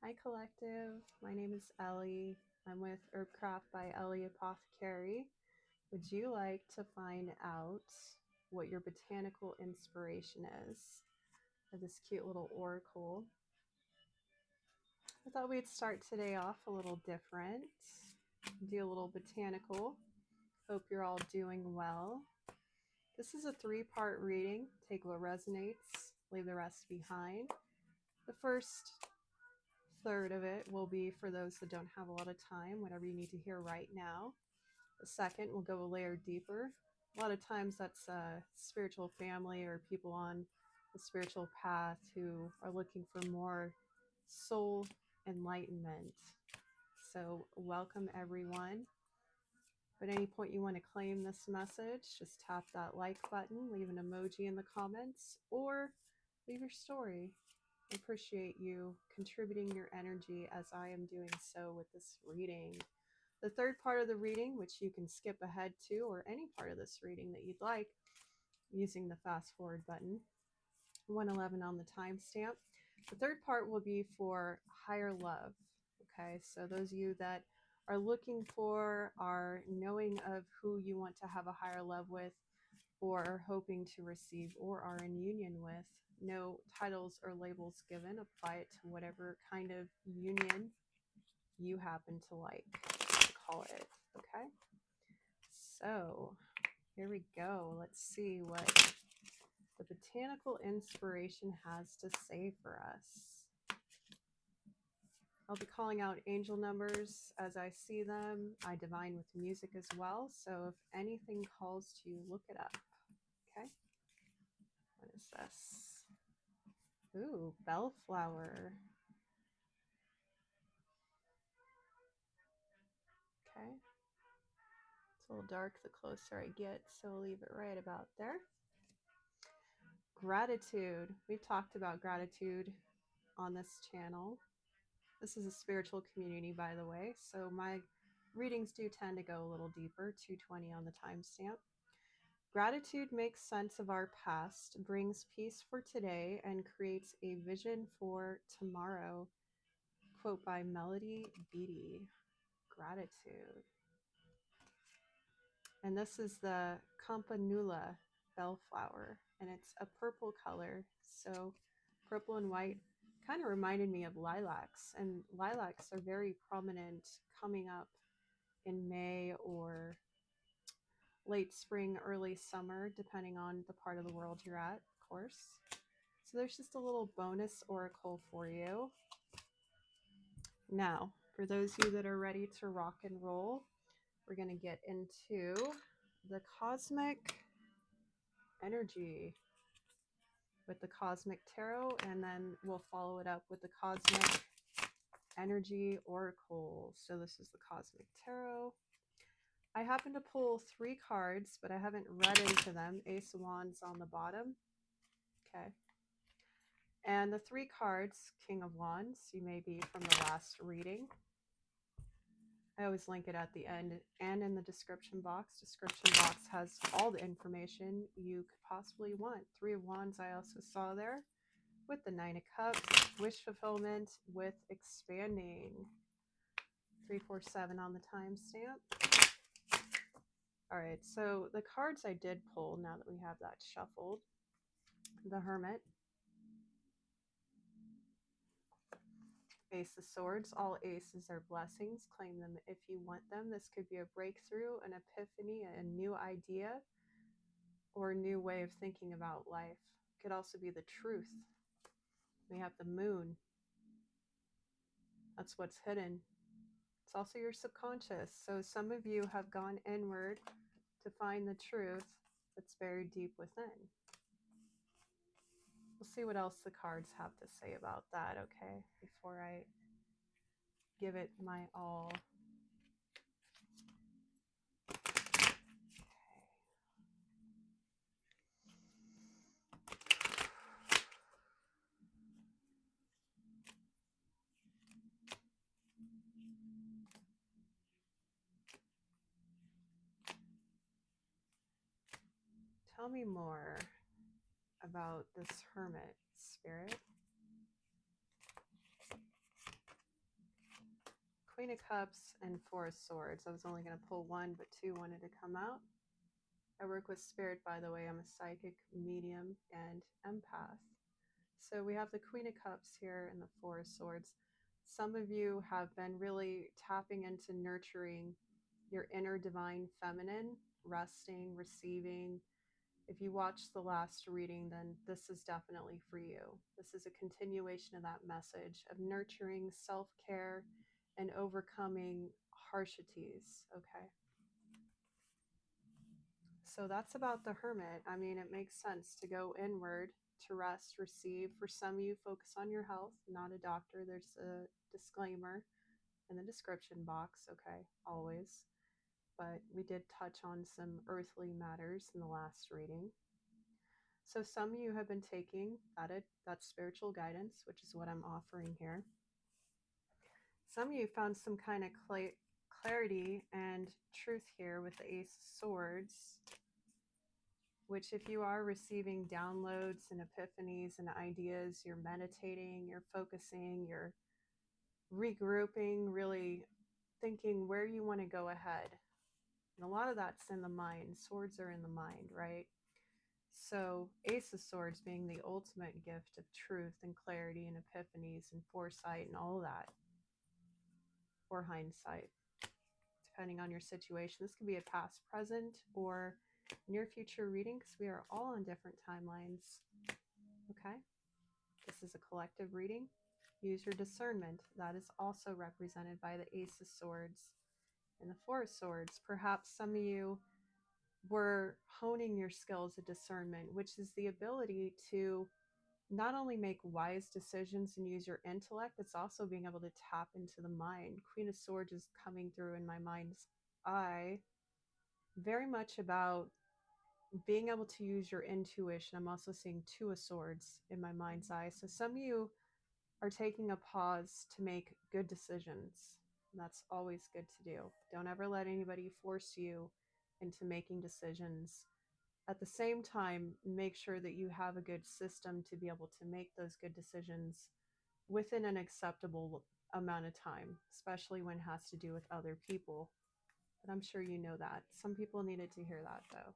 Hi Collective, my name is Ellie. I'm with HERBCRAFT by Ellie Apothecary. Would you like to find out what your botanical inspiration is for this cute little oracle? I thought we'd start today off a little different, do a little botanical. Hope you're all doing well. This is a 3-part reading. Take what resonates, leave the rest behind. The first third of it will be for those that don't have a lot of time, whatever you need to hear right now. The second will go a layer deeper. A lot of times that's spiritual family or people on the spiritual path who are looking for more soul enlightenment. So welcome everyone. If at any point you want to claim this message, just tap that like button, leave an emoji in the comments, or leave your story. I appreciate you contributing your energy as I am doing so with this reading. The third part of the reading, which you can skip ahead to, or any part of this reading that you'd like, using the fast forward button, 111 on the timestamp. The third part will be for higher love. Okay, so those of you that are looking for, are knowing of who you want to have a higher love with, or are hoping to receive, or are in union with, no titles or labels given. Apply it to whatever kind of union you happen to like to call it. Okay, so here we go. Let's see what the botanical inspiration has to say for us. I'll be calling out angel numbers as I see them. I divine with music as well, so if anything calls to you, look it up. Okay, what is this? Ooh, bellflower. Okay, it's a little dark the closer I get, so I'll leave it right about there. Gratitude. We've talked about gratitude on this channel. This is a spiritual community, by the way, so my readings do tend to go a little deeper. 220 on the timestamp. Gratitude makes sense of our past, brings peace for today, and creates a vision for tomorrow. Quote by Melody Beattie. Gratitude. And this is the Campanula bellflower, and it's a purple color. So purple and white kind of reminded me of lilacs, and lilacs are very prominent coming up in May or late spring, early summer, depending on the part of the world you're at, of course. So there's just a little bonus oracle for you. Now, for those of you that are ready to rock and roll, we're going to get into the cosmic energy with the cosmic tarot, and then we'll follow it up with the cosmic energy oracle. So this is the cosmic tarot. I happen to pull 3 cards, but I haven't read into them. Ace of Wands on the bottom. Okay. And the 3 cards, King of Wands, you may be from the last reading. I always link it at the end and in the description box. Description box has all the information you could possibly want. 3 of Wands I also saw there, with the 9 of Cups, wish fulfillment with expanding. 347 on the timestamp. All right, so the cards I did pull, now that we have that shuffled, the Hermit, Ace of Swords. All aces are blessings. Claim them if you want them. This could be a breakthrough, an epiphany, a new idea, or a new way of thinking about life. It could also be the truth. We have the Moon. That's what's hidden. It's also your subconscious. So some of you have gone inward to find the truth that's buried deep within. We'll see what else the cards have to say about that, okay, before I give it my all. Tell me more about this Hermit, Spirit. Queen of Cups and Four of Swords. I was only going to pull one, but two wanted to come out. I work with spirit, by the way. I'm a psychic, medium, and empath. So we have the Queen of Cups here and the Four of Swords. Some of you have been really tapping into nurturing your inner divine feminine, resting, receiving. If you watched the last reading, then this is definitely for you. This is a continuation of that message of nurturing self-care and overcoming harshities, okay? So that's about the Hermit. I mean, it makes sense to go inward, to rest, receive. For some of you, focus on your health, not a doctor. There's a disclaimer in the description box, okay, always. But we did touch on some earthly matters in the last reading. So some of you have been taking that spiritual guidance, which is what I'm offering here. Some of you found some kind of clarity and truth here with the Ace of Swords, which if you are receiving downloads and epiphanies and ideas, you're meditating, you're focusing, you're regrouping, really thinking where you want to go ahead. And a lot of that's in the mind. Swords are in the mind, right? So Ace of Swords being the ultimate gift of truth and clarity and epiphanies and foresight and all that, or hindsight, depending on your situation. This could be a past, present, or near future reading because we are all on different timelines. Okay? This is a collective reading. Use your discernment. That is also represented by the Ace of Swords and the Four of Swords. Perhaps some of you were honing your skills of discernment, which is the ability to not only make wise decisions and use your intellect, it's also being able to tap into the mind. Queen of Swords is coming through in my mind's eye, very much about being able to use your intuition. I'm also seeing Two of Swords in my mind's eye. So some of you are taking a pause to make good decisions. That's always good to do. Don't ever let anybody force you into making decisions. At the same time, make sure that you have a good system to be able to make those good decisions within an acceptable amount of time, especially when it has to do with other people. But I'm sure you know that. Some people needed to hear that though.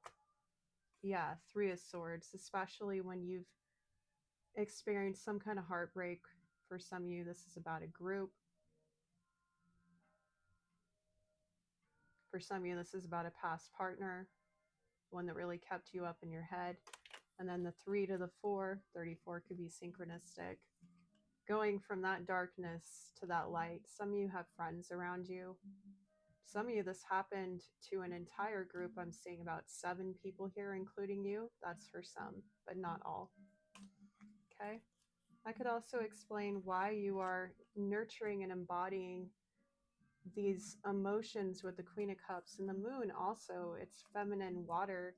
Yeah, Three of Swords, especially when you've experienced some kind of heartbreak. For some of you, this is about a group. For some of you, this is about a past partner, one that really kept you up in your head. And then the 3 to the 4, 34 could be synchronistic. Going from that darkness to that light. Some of you have friends around you. Some of you, this happened to an entire group. I'm seeing about 7 people here, including you. That's for some, but not all. Okay. I could also explain why you are nurturing and embodying these emotions with the Queen of Cups and the Moon. Also, it's feminine water.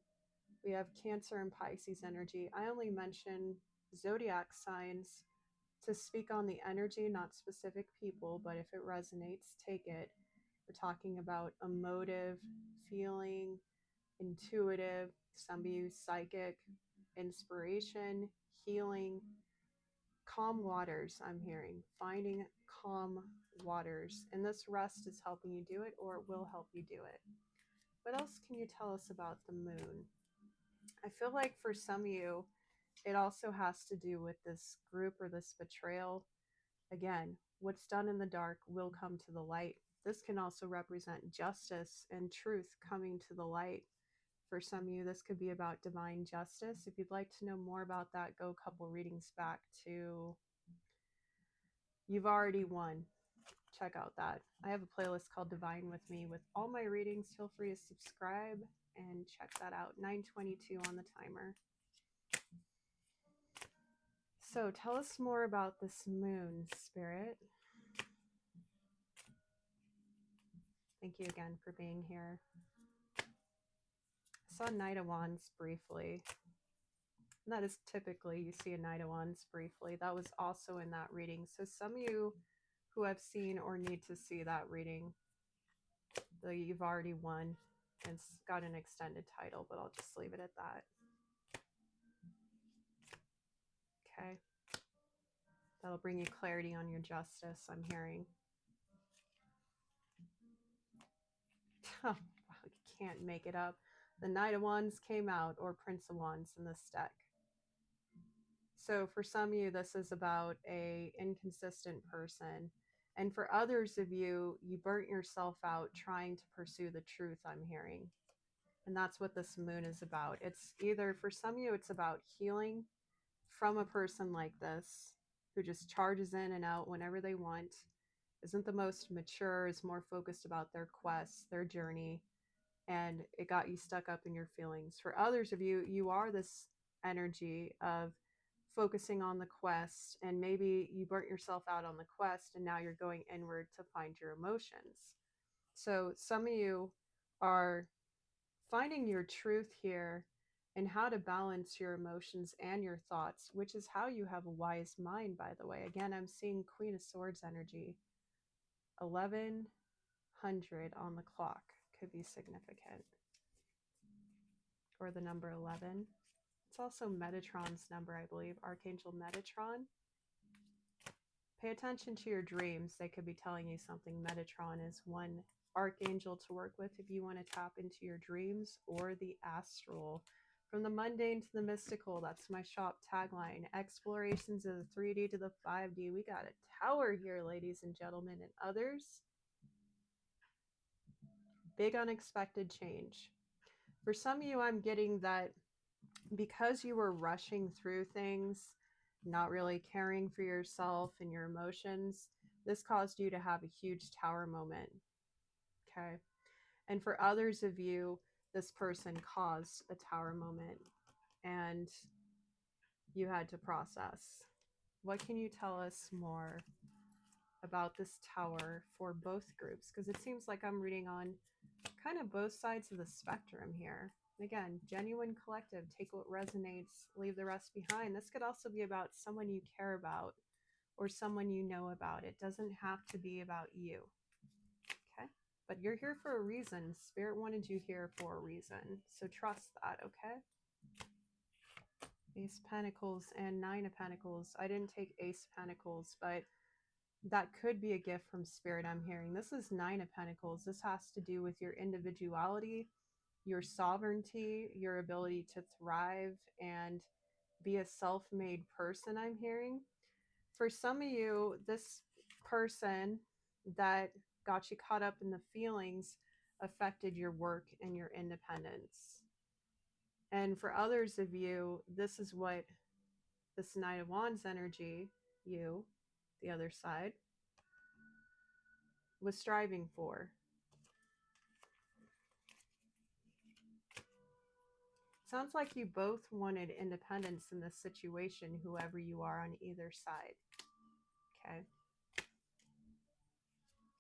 We have Cancer and Pisces energy. I only mention zodiac signs to speak on the energy, not specific people, but if it resonates, take it. We're talking about emotive, feeling, intuitive, some of you psychic, inspiration, healing, calm waters. I'm hearing finding calm waters, and this rest is helping you do it, or it will help you do it. What else can you tell us about the moon? I feel like for some of you, it also has to do with this group or this betrayal. Again, what's done in the dark will come to the light. This can also represent justice and truth coming to the light. For some of you, this could be about divine justice. If you'd like to know more about that, go a couple readings back to You've Already Won. Check out that. I have a playlist called Divine with Me with all my readings. Feel free to subscribe and check that out. 9:22 on the timer. So tell us more about this moon, Spirit. Thank you again for being here. I saw Knight of Wands briefly. And that is typically, you see a Knight of Wands briefly. That was also in that reading. So some of you who have seen or need to see that reading, You've Already Won. It's got an extended title, but I'll just leave it at that. Okay. That'll bring you clarity on your justice, I'm hearing. wow, you can't make it up. The Knight of Wands came out, or Prince of Wands in this deck. So for some of you, this is about a inconsistent person. And for others of you, you burnt yourself out trying to pursue the truth, I'm hearing. And that's what this moon is about. It's either, for some of you, it's about healing from a person like this, who just charges in and out whenever they want, isn't the most mature, is more focused about their quest, their journey, and it got you stuck up in your feelings. For others of you, you are this energy of focusing on the quest, and maybe you burnt yourself out on the quest and now you're going inward to find your emotions. So some of you are finding your truth here and how to balance your emotions and your thoughts, which is how you have a wise mind, by the way. Again, I'm seeing Queen of Swords energy. 1100 on the clock could be significant, or the number 11. It's also Metatron's number, I believe, Archangel Metatron. Pay attention to your dreams. They could be telling you something. Metatron is one archangel to work with if you want to tap into your dreams, or the astral. From the mundane to the mystical, that's my shop tagline. Explorations of the 3D to the 5D. We got a tower here, ladies and gentlemen, and others. Big unexpected change. For some of you, I'm getting that because you were rushing through things, not really caring for yourself and your emotions, this caused you to have a huge tower moment. Okay. And for others of you, this person caused a tower moment and you had to process. What can you tell us more about this tower for both groups? Because it seems like I'm reading on kind of both sides of the spectrum here. Again, genuine collective, take what resonates, leave the rest behind. This could also be about someone you care about or someone you know about. It doesn't have to be about you. Okay? But you're here for a reason. Spirit wanted you here for a reason. So trust that, okay? Ace of Pentacles and Nine of Pentacles. I didn't take Ace of Pentacles, but that could be a gift from Spirit, I'm hearing. This is Nine of Pentacles. This has to do with your individuality, your sovereignty, your ability to thrive and be a self-made person, I'm hearing. For some of you, this person that got you caught up in the feelings affected your work and your independence. And for others of you, this is what this Knight of Wands energy, you, the other side, was striving for. Sounds like you both wanted independence in this situation, whoever you are on either side. Okay.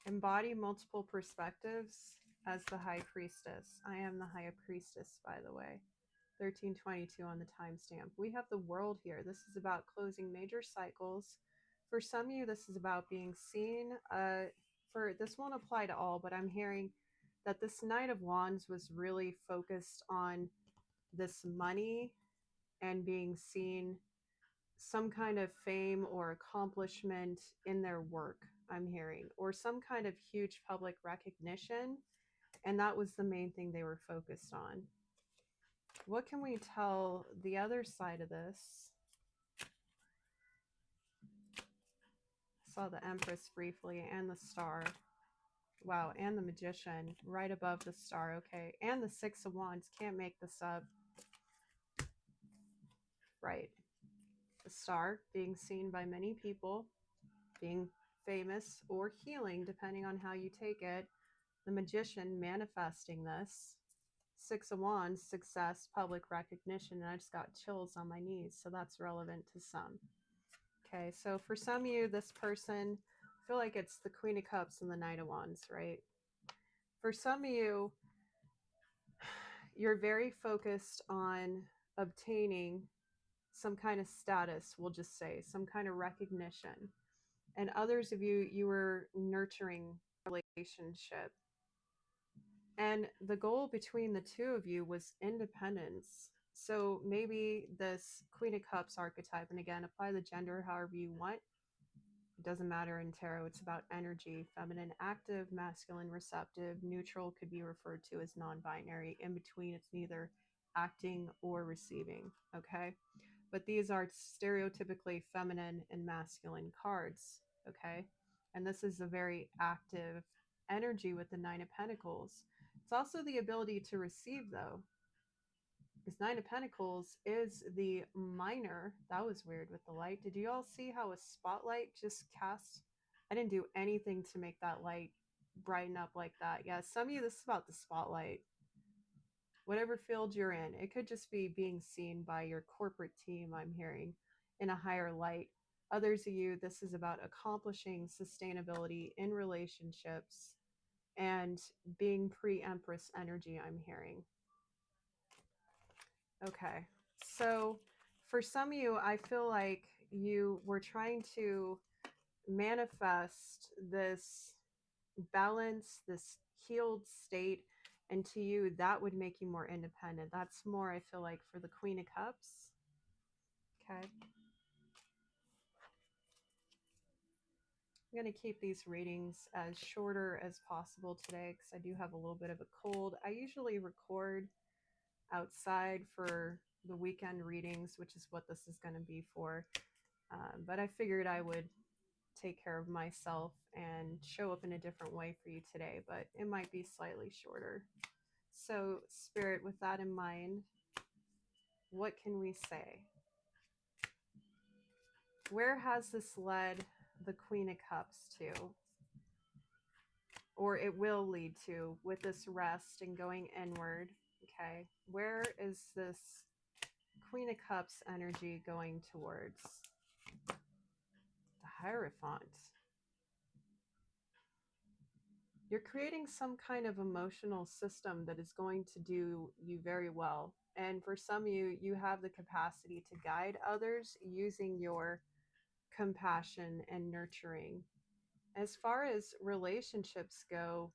Embody multiple perspectives as the High Priestess. I am the High Priestess, by the way. 1322 on the timestamp. We have the World here. This is about closing major cycles. For some of you, this is about being seen. This won't apply to all, but I'm hearing that this Knight of Wands was really focused on this money and being seen, some kind of fame or accomplishment in their work, I'm hearing, or some kind of huge public recognition. And that was the main thing they were focused on. What can we tell the other side of this? Saw the Empress briefly and the Star. Wow, and the Magician right above the Star. Okay, and the Six of Wands. Can't make this up. Right. The Star being seen by many people, being famous or healing, depending on how you take it. The Magician manifesting this. Six of Wands, success, public recognition, and I just got chills on my knees, so that's relevant to some. Okay, so for some of you, this person, I feel like it's the Queen of Cups and the Knight of Wands, right? For some of you, you're very focused on obtaining some kind of status, we'll just say, some kind of recognition. And others of you, you were nurturing a relationship. And the goal between the two of you was independence. So maybe this Queen of Cups archetype, and again, apply the gender however you want. It doesn't matter in tarot. It's about energy. Feminine, active, masculine, receptive. Neutral could be referred to as non-binary. In between, it's neither acting or receiving. Okay. But these are stereotypically feminine and masculine cards. Okay. And this is a very active energy with the Nine of Pentacles. It's also the ability to receive, though, because Nine of Pentacles is the minor. That was weird with the light. Did you all see how a spotlight just cast? I didn't do anything to make that light brighten up like that. Yeah, some of you, this is about the spotlight. Whatever field you're in, it could just be being seen by your corporate team, I'm hearing, in a higher light. Others of you, this is about accomplishing sustainability in relationships and being pre-Empress energy, I'm hearing. Okay. So for some of you, I feel like you were trying to manifest this balance, this healed state, and to you, that would make you more independent. That's more, I feel like, for the Queen of Cups. Okay. I'm going to keep these readings as shorter as possible today because I do have a little bit of a cold. I usually record outside for the weekend readings, which is what this is going to be for. But I figured I would take care of myself and show up in a different way for you today, but it might be slightly shorter. So, Spirit, with that in mind, what can we say? Where has this led the Queen of Cups to? Or it will lead to with this rest and going inward. Okay. Where is this Queen of Cups energy going towards? The Hierophant. You're creating some kind of emotional system that is going to do you very well. And for some of you, you have the capacity to guide others using your compassion and nurturing. As far as relationships go,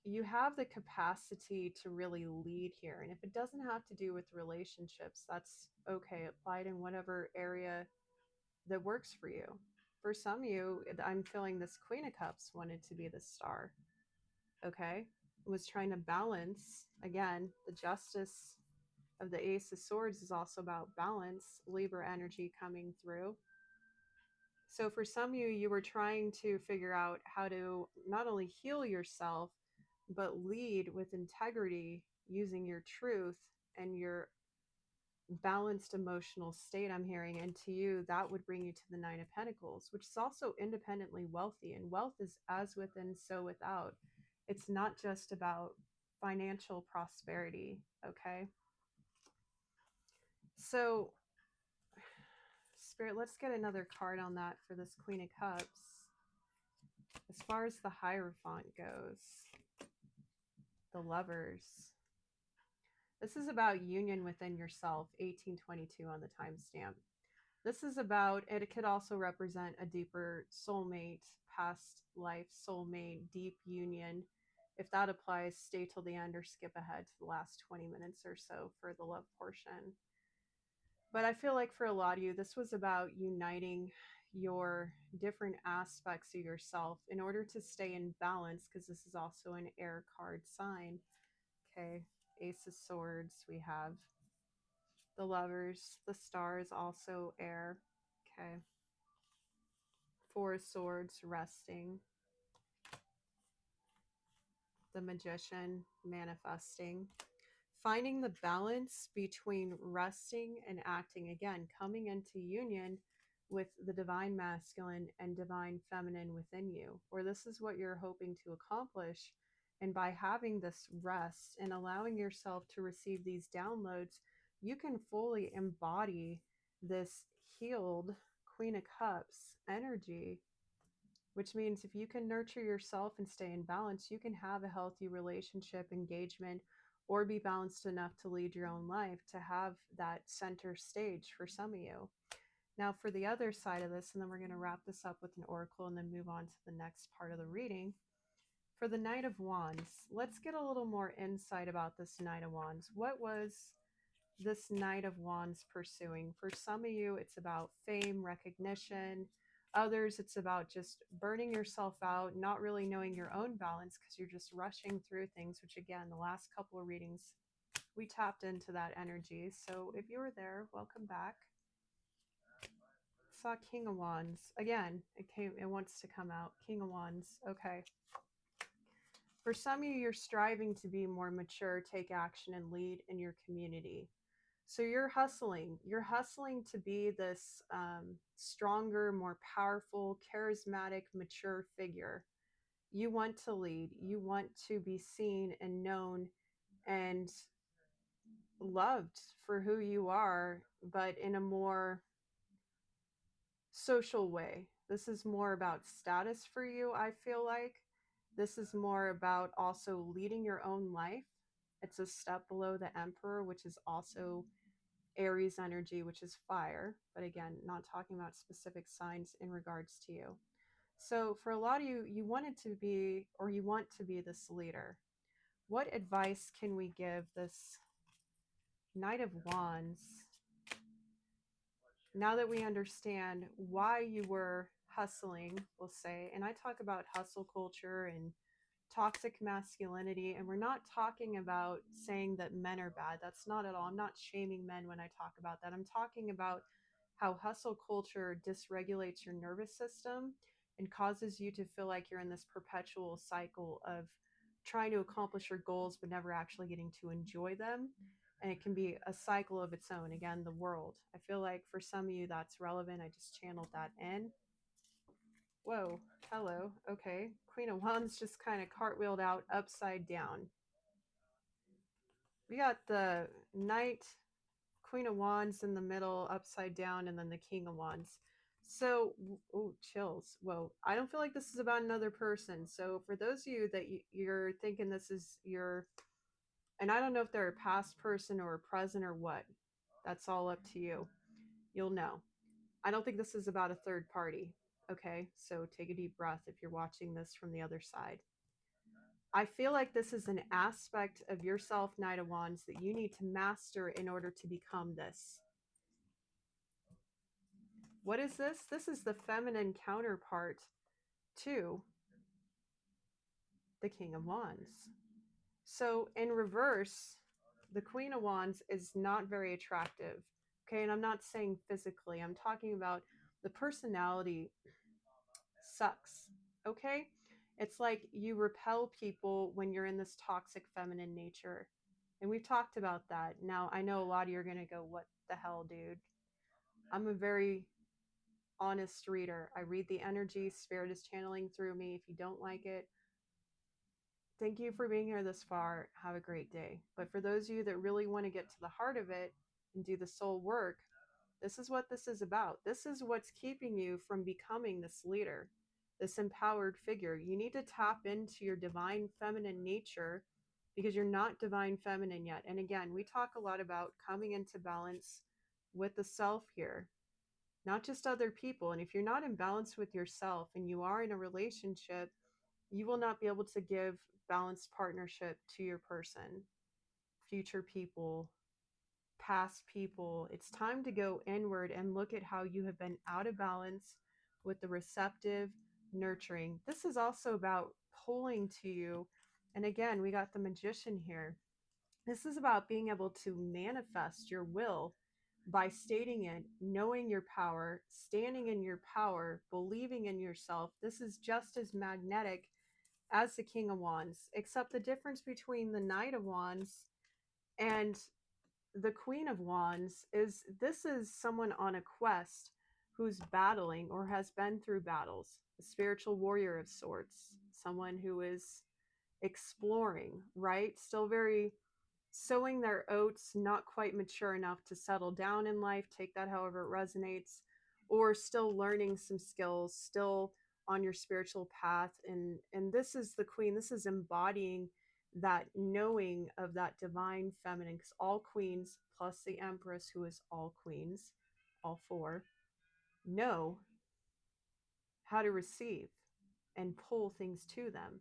you have the capacity to really lead here. And if it doesn't have to do with relationships, that's okay. Apply it in whatever area that works for you. For some of you, I'm feeling this Queen of Cups wanted to be the star. Okay. Was trying to balance. Again, the justice of the Ace of Swords is also about balance, Libra energy coming through. So for some of you, you were trying to figure out how to not only heal yourself, but lead with integrity using your truth and your balanced emotional state, I'm hearing. And to you, that would bring you to the Nine of Pentacles, which is also independently wealthy. And wealth is as within, so without. It's not just about financial prosperity, okay? So, Spirit, let's get another card on that for this Queen of Cups. As far as the Hierophant goes, the Lovers. This is about union within yourself, 1822 on the timestamp. This is about, it could also represent a deeper soulmate, past life soulmate, deep union. If that applies, stay till the end or skip ahead to the last 20 minutes or so for the love portion. But I feel like for a lot of you, this was about uniting your different aspects of yourself in order to stay in balance, because this is also an air card sign. Okay, Ace of Swords, we have the Lovers, the Stars, also air. Okay. Four of Swords, resting. The Magician, manifesting. Finding the balance between resting and acting. Again, coming into union with the divine masculine and divine feminine within you, or this is what you're hoping to accomplish. And by having this rest and allowing yourself to receive these downloads, you can fully embody this healed Queen of Cups energy, which means if you can nurture yourself and stay in balance, you can have a healthy relationship, engagement, or be balanced enough to lead your own life, to have that center stage for some of you. Now, for the other side of this, and then we're going to wrap this up with an oracle and then move on to the next part of the reading. For the Knight of Wands, let's get a little more insight about this Knight of Wands. What was this Knight of Wands pursuing? For some of you, it's about fame, recognition, Others, it's about just burning yourself out, not really knowing your own balance because you're just rushing through things, which again, the last couple of readings, we tapped into that energy. So if you were there, welcome back. Saw King of Wands. Again, it wants to come out. King of Wands. Okay. For some of you, you're striving to be more mature, take action, and lead in your community. So you're hustling. You're hustling to be this stronger, more powerful, charismatic, mature figure. You want to lead. You want to be seen and known and loved for who you are, but in a more social way. This is more about status for you, I feel like. This is more about also leading your own life. It's a step below the Emperor, which is also Aries energy, which is fire. But again, not talking about specific signs in regards to you. So for a lot of you, you wanted to be, or you want to be this leader. What advice can we give this Knight of Wands now that we understand why you were hustling, we'll say? And I talk about hustle culture and toxic masculinity, and we're not talking about saying that men are bad. That's not at all. I'm not shaming men when I talk about that. I'm talking about how hustle culture dysregulates your nervous system and causes you to feel like you're in this perpetual cycle of trying to accomplish your goals but never actually getting to enjoy them. And it can be a cycle of its own. Again, the world. I feel like for some of you that's relevant. I just channeled that in. Whoa, hello. Okay. Queen of Wands just kind of cartwheeled out upside down. We got the Knight, Queen of Wands in the middle, upside down, and then the King of Wands. So, oh, chills. Whoa. I don't feel like this is about another person. So for those of you that you're thinking this is your, and I don't know if they're a past person or a present or what. That's all up to you. You'll know. I don't think this is about a third party. Okay, so take a deep breath if you're watching this from the other side. I feel like this is an aspect of yourself, Knight of Wands, that you need to master in order to become this. What is this? This is the feminine counterpart to the King of Wands. So in reverse, the Queen of Wands is not very attractive. Okay, and I'm not saying physically. I'm talking about the personality sucks. Okay? It's like you repel people when you're in this toxic feminine nature. And we've talked about that. Now, I know a lot of you are going to go, what the hell, dude? I'm a very honest reader. I read the energy. Spirit is channeling through me. If you don't like it, thank you for being here this far. Have a great day. But for those of you that really want to get to the heart of it and do the soul work, this is what this is about. This is what's keeping you from becoming this leader, this empowered figure. You need to tap into your divine feminine nature because you're not divine feminine yet. And again, we talk a lot about coming into balance with the self here, not just other people. And if you're not in balance with yourself and you are in a relationship, you will not be able to give balanced partnership to your person, future people, past people. It's time to go inward and look at how you have been out of balance with the receptive, nurturing. This is also about pulling to you. And again, we got the Magician here. This is about being able to manifest your will by stating it, knowing your power, standing in your power, believing in yourself. This is just as magnetic as the King of Wands, except the difference between the Knight of Wands and the Queen of Wands is this is someone on a quest who's battling or has been through battles, a spiritual warrior of sorts, someone who is exploring, right? Still very sowing their oats, not quite mature enough to settle down in life, take that however it resonates, or still learning some skills, still on your spiritual path. And this is the Queen. This is embodying that knowing of that divine feminine, because all queens plus the Empress, who is all queens, all four, know how to receive and pull things to them.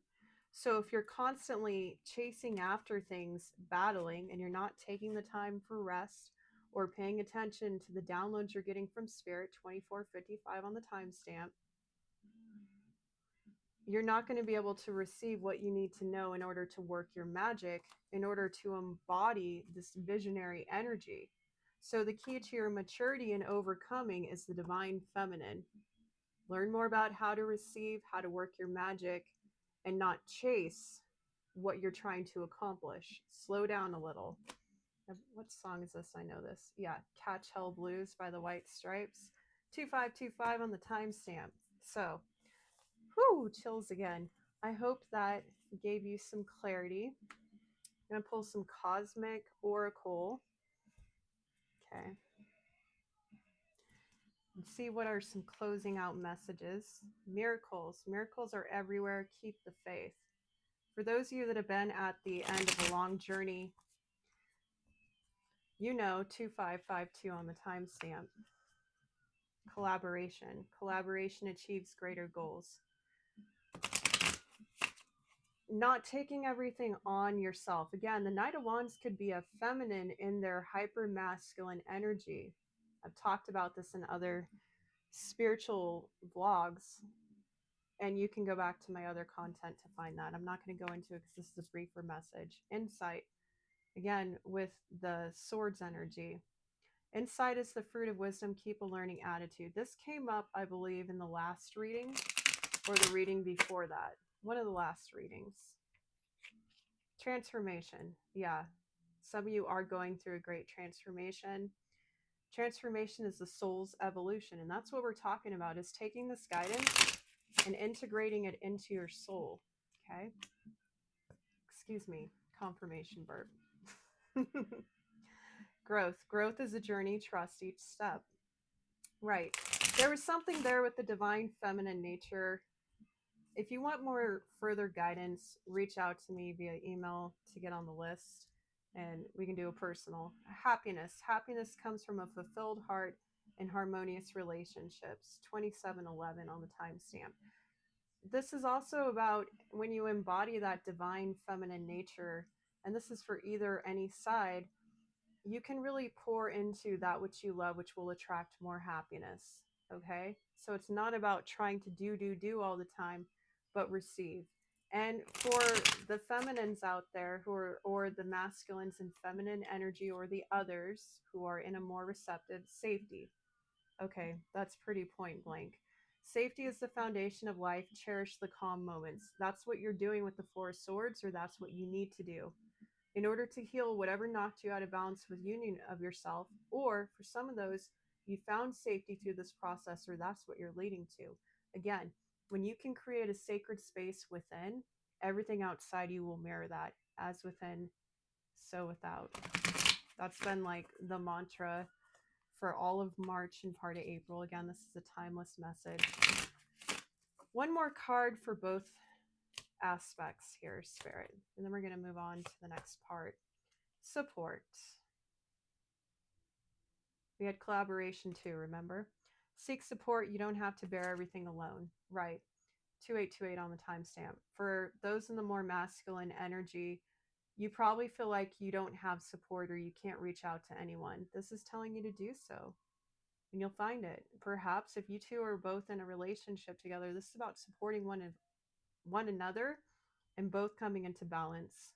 So if you're constantly chasing after things, battling, and you're not taking the time for rest, or paying attention to the downloads you're getting from Spirit, 2455 on the timestamp, you're not going to be able to receive what you need to know in order to work your magic, in order to embody this visionary energy. So the key to your maturity and overcoming is the divine feminine. Learn more about how to receive, how to work your magic, and not chase what you're trying to accomplish. Slow down a little. What song is this? I know this. Yeah, Catch Hell Blues by the White Stripes. 2525 on the timestamp. So, whew, chills again. I hope that gave you some clarity. I'm going to pull some Cosmic Oracle. Okay. And see what are some closing out messages. Miracles. Miracles are everywhere. Keep the faith. For those of you that have been at the end of a long journey, you know 2552 on the timestamp. Collaboration. Collaboration achieves greater goals. Not taking everything on yourself. Again, the Knight of Wands could be a feminine in their hyper masculine energy. I've talked about this in other spiritual vlogs, and you can go back to my other content to find that. I'm not going to go into it because this is a briefer message. Insight. Again, with the Swords energy. Insight is the fruit of wisdom. Keep a learning attitude. This came up, I believe, in the last reading or the reading before that. One of the last readings. Transformation. Yeah. Some of you are going through a great transformation. Transformation is the soul's evolution. And that's what we're talking about, is taking this guidance and integrating it into your soul. Okay. Excuse me. Confirmation burp. Growth. Growth is a journey. Trust each step. Right. There was something there with the divine feminine nature. If you want more further guidance, reach out to me via email to get on the list, and we can do a personal. Happiness. Happiness comes from a fulfilled heart and harmonious relationships. 2711 on the timestamp. This is also about when you embody that divine feminine nature, and this is for either any side, you can really pour into that which you love, which will attract more happiness. Okay. So it's not about trying to do all the time, but receive. And for the feminines out there who are, or the masculines and feminine energy, or the others who are in a more receptive, safety. Okay. That's pretty point blank. Safety is the foundation of life. Cherish the calm moments. That's what you're doing with the Four of Swords, or that's what you need to do in order to heal whatever knocked you out of balance with union of yourself. Or for some of those, you found safety through this process, or that's what you're leading to. Again, when you can create a sacred space within, everything outside you will mirror that. As within, so without. That's been like the mantra for all of March and part of April. Again, this is a timeless message. One more card for both aspects here, Spirit, and then we're going to move on to the next part. Support. We had collaboration too, remember? Seek support. You don't have to bear everything alone. Right. 2828 on the timestamp. For those in the more masculine energy, you probably feel like you don't have support, or you can't reach out to anyone. This is telling you to do so, and you'll find it. Perhaps if you two are both in a relationship together, this is about supporting one another and both coming into balance.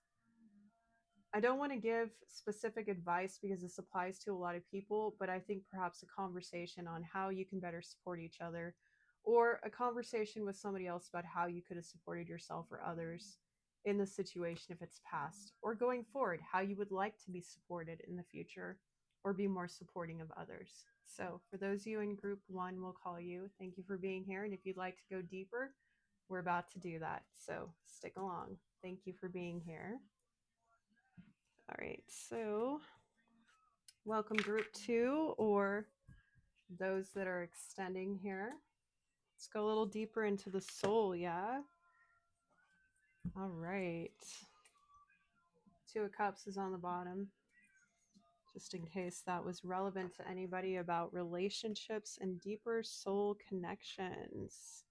I don't want to give specific advice because this applies to a lot of people, but I think perhaps a conversation on how you can better support each other, or a conversation with somebody else about how you could have supported yourself or others in the situation if it's past, or going forward, how you would like to be supported in the future or be more supporting of others. So for those of you in group one, we'll call you. Thank you for being here. And if you'd like to go deeper, we're about to do that. So stick along. Thank you for being here. All right, so welcome group two, or those that are extending here. Let's go a little deeper into the soul, yeah? All right. Two of Cups is on the bottom, just in case that was relevant to anybody about relationships and deeper soul connections.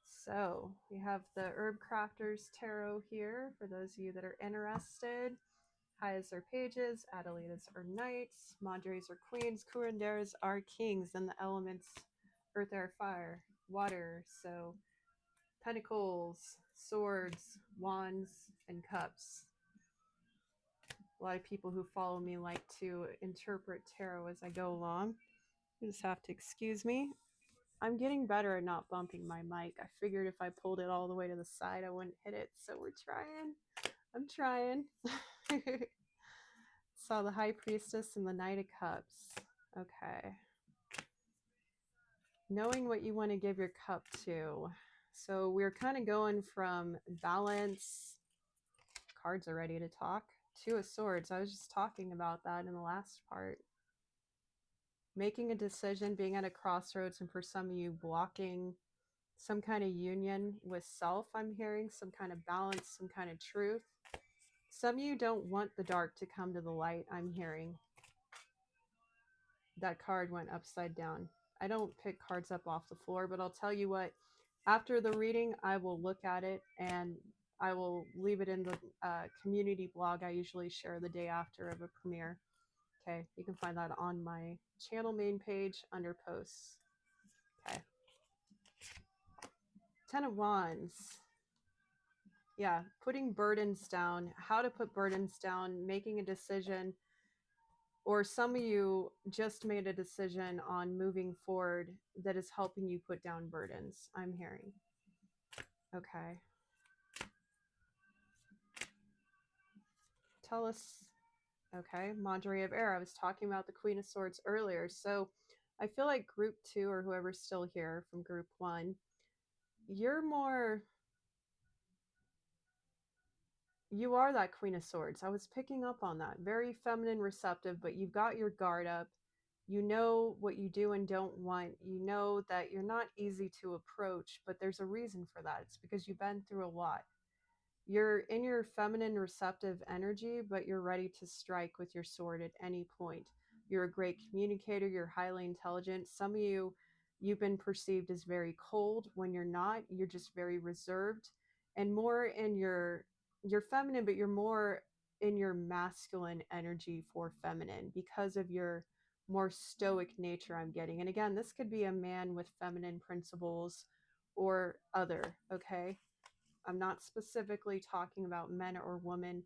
So we have the Herb Crafters Tarot here for those of you that are interested. Hayas are pages, Adelaidas are knights, Madres are queens, Curanderas are kings, and the elements, earth, air, fire, water. So pentacles, swords, wands, and cups. A lot of people who follow me like to interpret tarot as I go along. You just have to excuse me. I'm getting better at not bumping my mic. I figured if I pulled it all the way to the side, I wouldn't hit it. So we're trying. I'm trying. Saw the High Priestess and the Knight of Cups. Okay. Knowing what you want to give your cup to. So we're kind of going from balance. Cards are ready to talk. Two of Swords. I was just talking about that in the last part. Making a decision, being at a crossroads, and for some of you, blocking some kind of union with self, I'm hearing. Some kind of balance, some kind of truth. Some of you don't want the dark to come to the light, I'm hearing. That card went upside down. I don't pick cards up off the floor, but I'll tell you what, after the reading, I will look at it and I will leave it in the community blog I usually share the day after of a premiere. Okay, you can find that on my channel main page under posts. Okay. 10 of Wands. Yeah, putting burdens down, how to put burdens down, making a decision. Or some of you just made a decision on moving forward that is helping you put down burdens, I'm hearing. Okay. Tell us. Okay, Madre of Air. I was talking about the Queen of Swords earlier. So I feel like group 2 or whoever's still here from group 1, you're more... You are that Queen of Swords. I was picking up on that. Very feminine, receptive, but you've got your guard up. You know what you do and don't want. You know that you're not easy to approach, but there's a reason for that. It's because you've been through a lot. You're in your feminine, receptive energy, but you're ready to strike with your sword at any point. You're a great communicator. You're highly intelligent. Some of you, you've been perceived as very cold when you're not. You're just very reserved and more in you're feminine, but you're more in your masculine energy for feminine because of your more stoic nature, I'm getting. And again, this could be a man with feminine principles or other, okay? I'm not specifically talking about men or women,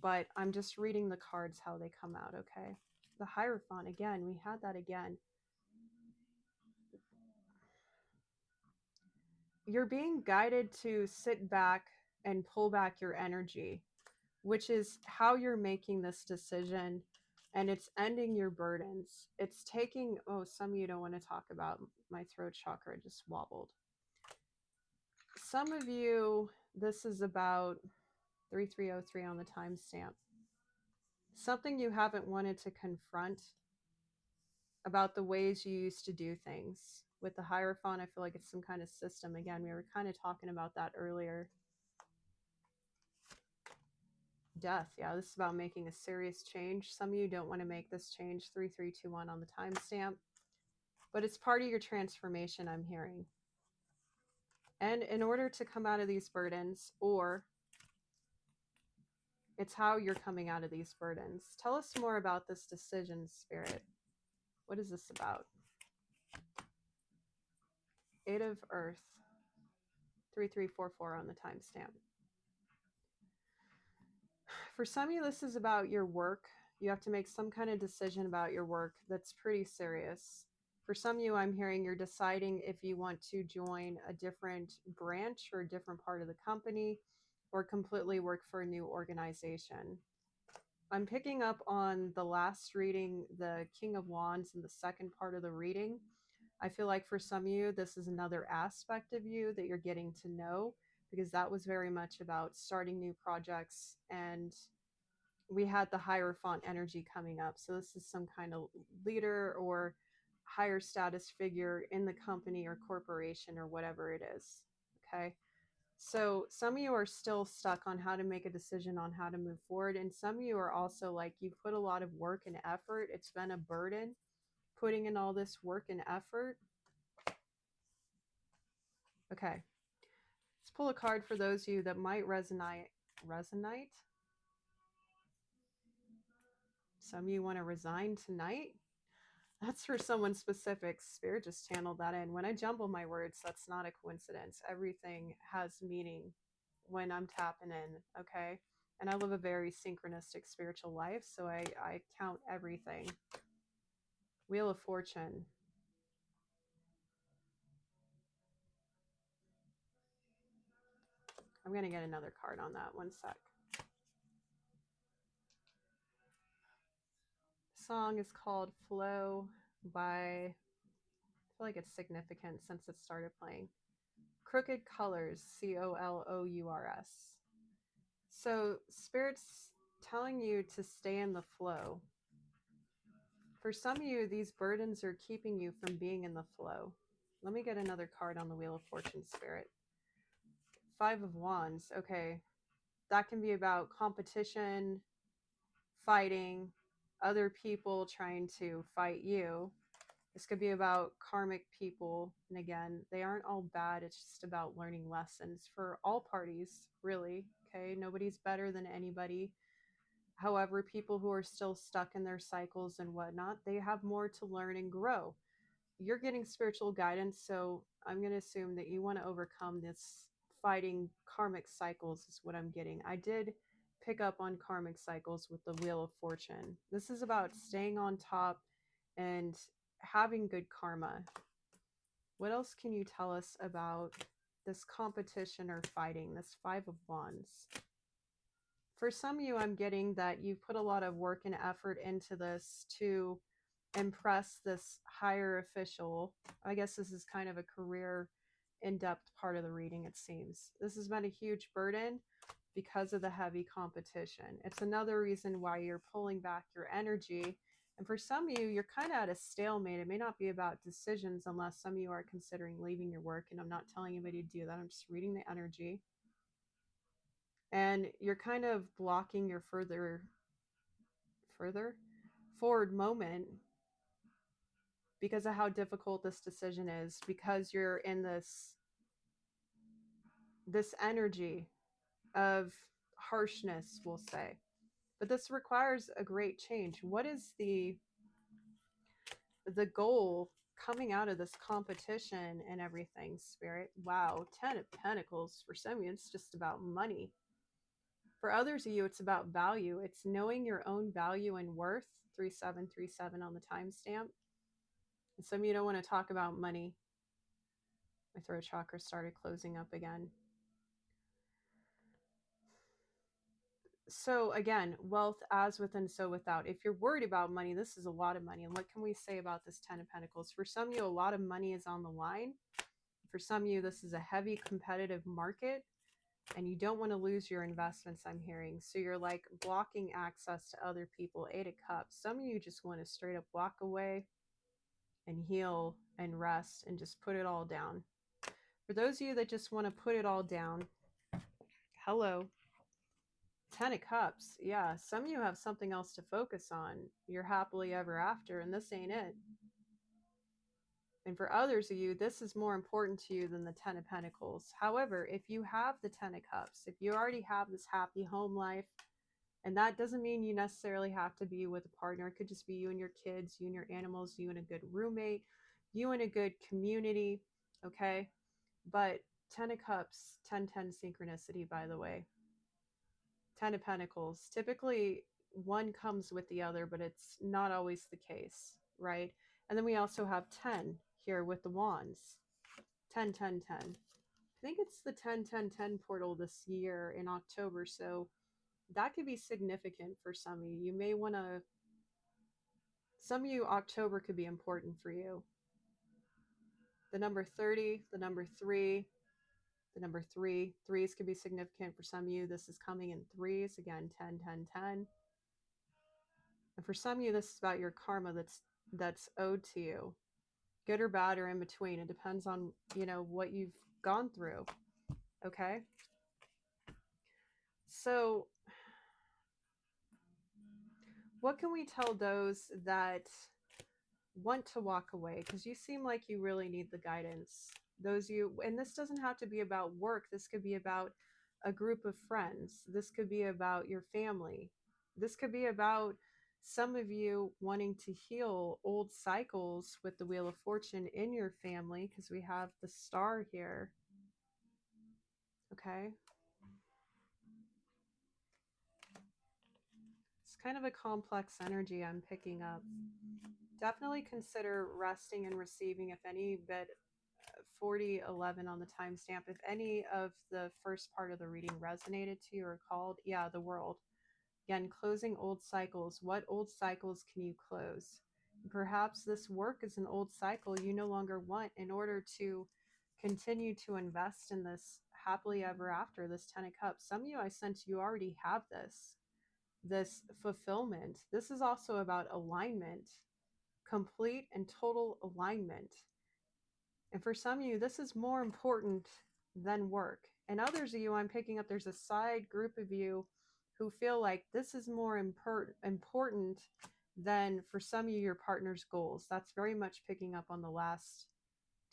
but I'm just reading the cards how they come out, okay? The Hierophant, again, we had that again. You're being guided to sit back and pull back your energy, which is how you're making this decision, and it's ending your burdens. It's taking, oh, some of you don't want to talk about my throat chakra, just wobbled. Some of you, this is about 3303 on the timestamp. Something you haven't wanted to confront about the ways you used to do things. With the Hierophant, I feel like it's some kind of system. Again, we were kind of talking about that earlier. Death. Yeah, this is about making a serious change. Some of you don't want to make this change. 3321 on the timestamp. But it's part of your transformation, I'm hearing. And in order to come out of these burdens, or it's how you're coming out of these burdens. Tell us more about this decision, Spirit. What is this about? 8 of Earth. 3344 on the timestamp. For some of you, this is about your work. You have to make some kind of decision about your work that's pretty serious. For some of you, I'm hearing you're deciding if you want to join a different branch or a different part of the company or completely work for a new organization. I'm picking up on the last reading, the King of Wands, in the second part of the reading. I feel like for some of you, this is another aspect of you that you're getting to know, because that was very much about starting new projects, and we had the Hierophant energy coming up. So this is some kind of leader or higher status figure in the company or corporation or whatever it is. Okay. So some of you are still stuck on how to make a decision on how to move forward. And some of you are also like, you put a lot of work and effort. It's been a burden putting in all this work and effort. Okay. Let's pull a card for those of you that might resonate. Resonate? Some of you want to resign tonight. That's for someone specific. Spirit just channeled that in. When I jumble my words, that's not a coincidence. Everything has meaning when I'm tapping in, okay? And I live a very synchronistic spiritual life, so I count everything. Wheel of Fortune. I'm going to get another card on that. One sec. The song is called Flow by, I feel like it's significant since it started playing. Crooked Colors, Colours. So Spirit's telling you to stay in the flow. For some of you, these burdens are keeping you from being in the flow. Let me get another card on the Wheel of Fortune, Spirit. Five of Wands. Okay. That can be about competition, fighting, other people trying to fight you. This could be about karmic people. And again, they aren't all bad. It's just about learning lessons for all parties, really. Okay. Nobody's better than anybody. However, people who are still stuck in their cycles and whatnot, they have more to learn and grow. You're getting spiritual guidance, so I'm going to assume that you want to overcome this fighting karmic cycles is what I'm getting. I did pick up on karmic cycles with the Wheel of Fortune. This is about staying on top and having good karma. What else can you tell us about this competition or fighting, this Five of Wands? For some of you, I'm getting that you put a lot of work and effort into this to impress this higher official. I guess this is kind of a career in-depth part of the reading, it seems. This has been a huge burden because of the heavy competition. It's another reason why you're pulling back your energy. And for some of you, you're kind of at a stalemate. It may not be about decisions unless some of you are considering leaving your work. And I'm not telling anybody to do that. I'm just reading the energy. And you're kind of blocking your further forward moment because of how difficult this decision is, because you're in this energy of harshness, we'll say. But this requires a great change. What is the goal coming out of this competition and everything, Spirit? Wow, 10 of Pentacles. For some of you, it's just about money. For others of you, it's about value. It's knowing your own value and worth. 3737 on the timestamp. And some of you don't want to talk about money. My throat chakra started closing up again. So again, wealth as within, so without. If you're worried about money, this is a lot of money. And what can we say about this 10 of Pentacles? For some of you, a lot of money is on the line. For some of you, this is a heavy competitive market and you don't want to lose your investments, I'm hearing. So you're like blocking access to other people. 8 of Cups. Some of you just want to straight up walk away and heal and rest and just put it all down. For those of you that just want to put it all down, hello. 10 of Cups. Yeah, some of you have something else to focus on. You're happily ever after, and this ain't it. And for others of you, this is more important to you than the 10 of Pentacles. However, if you have the 10 of Cups, if you already have this happy home life, and that doesn't mean you necessarily have to be with a partner. It could just be you and your kids, you and your animals, you and a good roommate, you and a good community, okay? But 10 of Cups, 10-10 synchronicity, by the way. 10 of Pentacles. Typically, one comes with the other, but it's not always the case, right? And then we also have 10 here with the Wands. 10-10-10. I think it's the 10-10-10 portal this year in October, so that could be significant for some of you. You may want to, some of you, October could be important for you. The number 30, the number 3, the number 3. Threes could be significant for some of you. This is coming in threes. Again, 10-10-10. And for some of you, this is about your karma that's owed to you. Good or bad or in between. It depends on, you know, what you've gone through. Okay? So what can we tell those that want to walk away? Because you seem like you really need the guidance. Those you, and this doesn't have to be about work. This could be about a group of friends. This could be about your family. This could be about Some of you wanting to heal old cycles with the Wheel of Fortune in your family, because we have the star here. Okay. It's kind of a complex energy I'm picking up. Definitely consider resting and receiving, if any bit 4011 on the timestamp. If any of the first part of the reading resonated to you or called, yeah, the world. Again, closing old cycles. What old cycles can you close? Perhaps this work is an old cycle you no longer want in order to continue to invest in this happily ever after, this 10 of cups. Some of you, I sense you already have this fulfillment. This is also about alignment, complete and total alignment. And for some of you, this is more important than work. And others of you, I'm picking up, there's a side group of you who feel like this is more important than, for some of you, your partner's goals. That's very much picking up on the last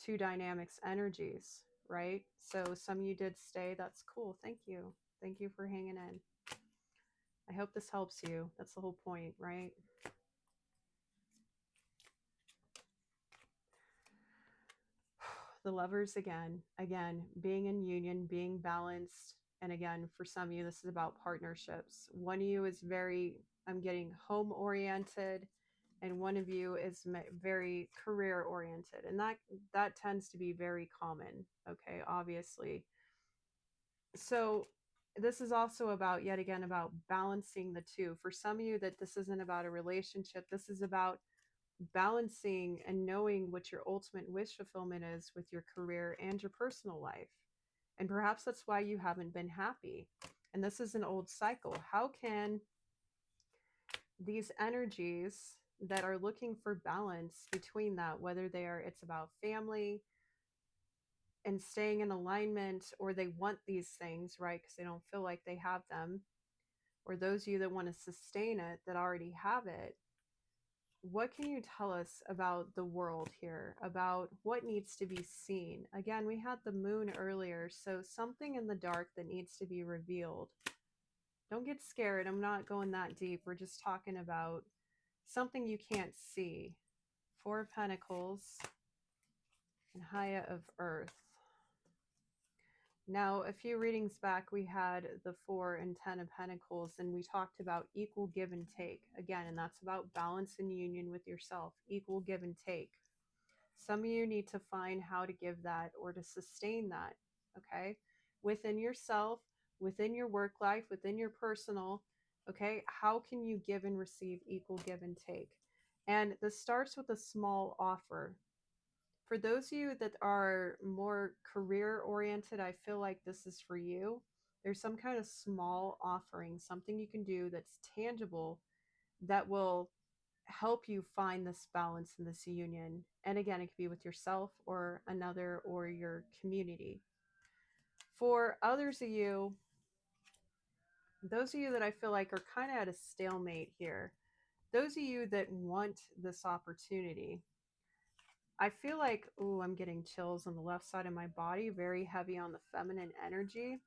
two dynamics energies, right? So some of you did stay. That's cool. Thank you. Thank you for hanging in. I hope this helps you. That's the whole point, right? The Lovers again, being in union, being balanced. And again, for some of you, this is about partnerships. One of you is very, I'm getting home oriented, and one of you is very career oriented. And that tends to be very common. Okay, obviously. So this is also about, yet again, about balancing the two. For some of you, that this isn't about a relationship. This is about balancing and knowing what your ultimate wish fulfillment is with your career and your personal life. And perhaps that's why you haven't been happy. And this is an old cycle. How can these energies that are looking for balance between that, whether it's about family and staying in alignment, or they want these things, right? Because they don't feel like they have them, or those of you that want to sustain it, that already have it. What can you tell us about the world here, about what needs to be seen? Again, we had the moon earlier, so something in the dark that needs to be revealed. Don't get scared. I'm not going that deep. We're just talking about something you can't see. Four of Pentacles and Haya of Earth. Now, a few readings back, we had the 4 and 10 of Pentacles, and we talked about equal give and take. Again, and that's about balance and union with yourself. Equal give and take. Some of you need to find how to give that or to sustain that, okay? Within yourself, within your work life, within your personal, okay? How can you give and receive equal give and take? And this starts with a small offer. For those of you that are more career oriented, I feel like this is for you. There's some kind of small offering, something you can do that's tangible that will help you find this balance in this union. And again, it could be with yourself or another or your community. For others of you, those of you that I feel like are kind of at a stalemate here, those of you that want this opportunity, I feel like, ooh, I'm getting chills on the left side of my body, very heavy on the feminine energy.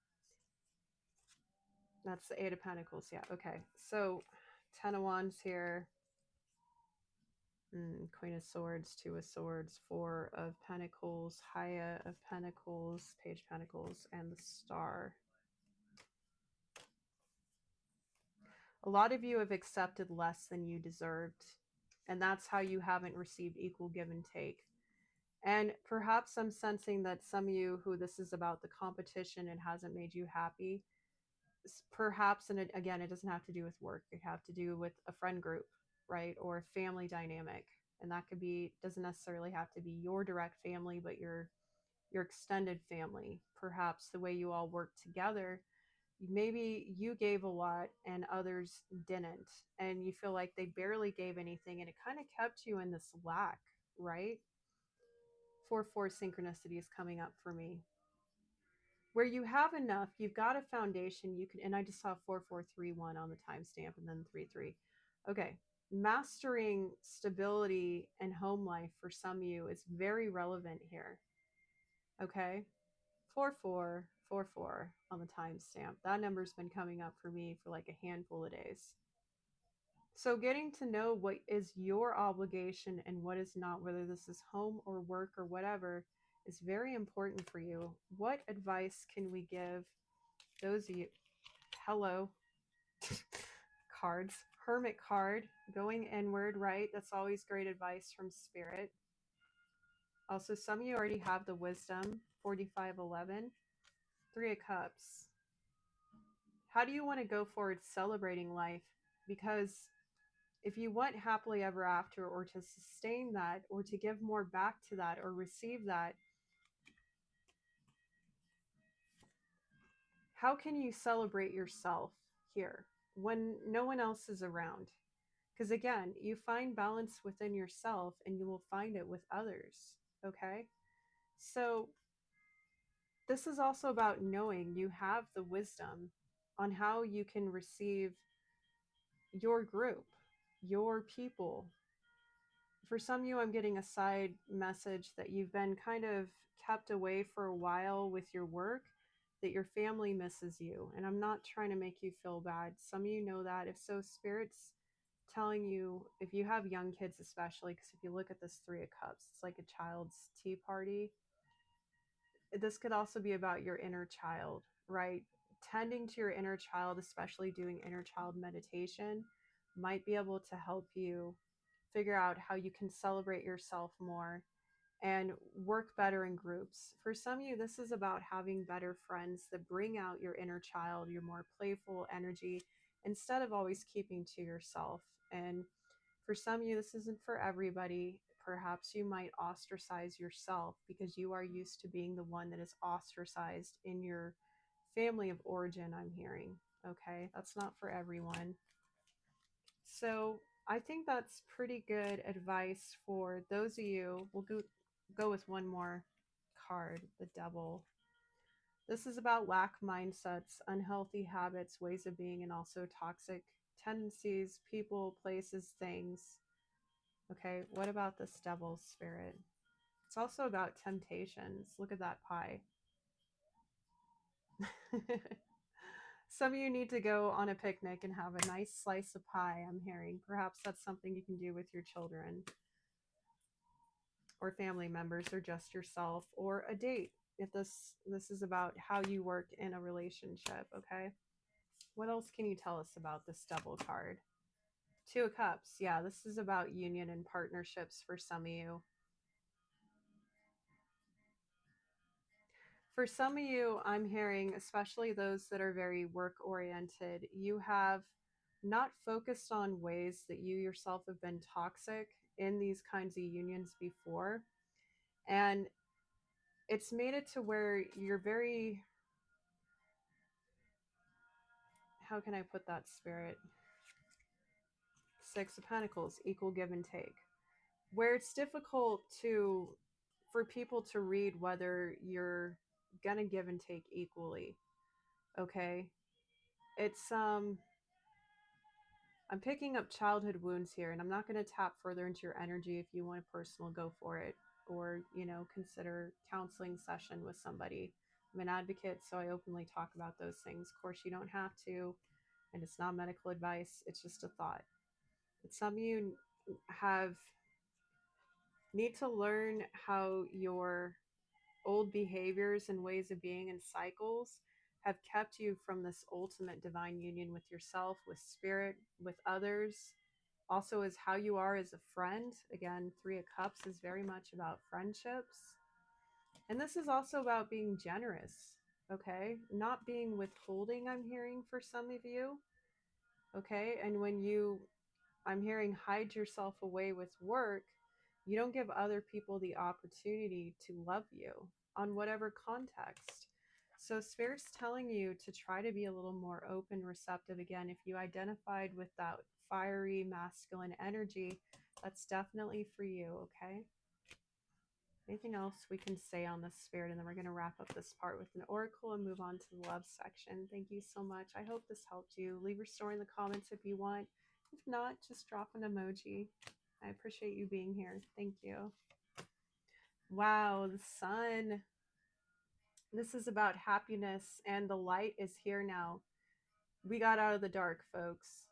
That's the 8 of Pentacles. Yeah, okay. So 10 of Wands here. Queen of Swords, 2 of Swords, 4 of Pentacles, Haya of Pentacles, Page of Pentacles, and the Star. A lot of you have accepted less than you deserved, and that's how you haven't received equal give and take. And perhaps I'm sensing that some of you who this is about the competition and hasn't made you happy, perhaps, and again, it doesn't have to do with work. It have to do with a friend group, right? Or a family dynamic. And that could be, doesn't necessarily have to be your direct family, but your extended family. Perhaps the way you all work together, maybe you gave a lot and others didn't. And you feel like they barely gave anything, and it kind of kept you in this lack, right? 4-4 synchronicity is coming up for me. Where you have enough, you've got a foundation, you can, and I just saw 4431 on the timestamp and then 33. Okay. Mastering stability and home life for some of you is very relevant here. Okay. 4444 on the timestamp. That number's been coming up for me for like a handful of days. So getting to know what is your obligation and what is not, whether this is home or work or whatever, is very important for you. What advice can we give those of you? Hello. Cards. Hermit card. Going inward, right? That's always great advice from Spirit. Also, some of you already have the wisdom. 4511. Three of Cups. How do you want to go forward celebrating life? Because if you want happily ever after, or to sustain that, or to give more back to that, or receive that, how can you celebrate yourself here when no one else is around? Because again, you find balance within yourself and you will find it with others. Okay? So this is also about knowing you have the wisdom on how you can receive your group, your people. For some of you, I'm getting a side message that you've been kind of kept away for a while with your work, that your family misses you. And I'm not trying to make you feel bad. Some of you know that. If so, Spirit's telling you, if you have young kids especially, because if you look at this Three of Cups, it's like a child's tea party. This could also be about your inner child, right? Tending to your inner child, especially doing inner child meditation, might be able to help you figure out how you can celebrate yourself more and work better in groups. For some of you, this is about having better friends that bring out your inner child, your more playful energy, instead of always keeping to yourself. And for some of you, this isn't for everybody. Perhaps you might ostracize yourself because you are used to being the one that is ostracized in your family of origin, I'm hearing. Okay, that's not for everyone. So I think that's pretty good advice for those of you. We'll go with one more card, the Devil. This is about lack mindsets, unhealthy habits, ways of being, and also toxic tendencies, people, places, things. Okay, what about this Devil spirit? It's also about temptations. Look at that pie. Some of you need to go on a picnic and have a nice slice of pie, I'm hearing. Perhaps that's something you can do with your children or family members, or just yourself, or a date. If this is about how you work in a relationship, okay? What else can you tell us about this Devil card? Two of Cups. Yeah, this is about union and partnerships for some of you. For some of you, I'm hearing, especially those that are very work oriented, you have not focused on ways that you yourself have been toxic in these kinds of unions before. And it's made it to where you're very, how can I put that, Spirit? Six of Pentacles, equal give and take. Where it's difficult for people to read whether you're gonna give and take equally. Okay? It's I'm picking up childhood wounds here, and I'm not going to tap further into your energy. If you want a personal, go for it, or consider counseling session with somebody. I'm an advocate, so I openly talk about those things. Of course, you don't have to, and it's not medical advice. It's just a thought. But some of you have need to learn how your old behaviors and ways of being and cycles have kept you from this ultimate divine union with yourself, with spirit, with others. Also, is how you are as a friend. Again, Three of Cups is very much about friendships. And this is also about being generous, okay? Not being withholding, I'm hearing for some of you, okay? And when I'm hearing hide yourself away with work, you don't give other people the opportunity to love you on whatever context. So Spirit's telling you to try to be a little more open, receptive. Again, if you identified with that fiery masculine energy, that's definitely for you, okay? Anything else we can say on this, Spirit? And then we're going to wrap up this part with an oracle and move on to the love section. Thank you so much. I hope this helped you. Leave your story in the comments if you want. If not, just drop an emoji. I appreciate you being here. Thank you. Wow, the sun. This is about happiness, and the light is here now. We got out of the dark, folks.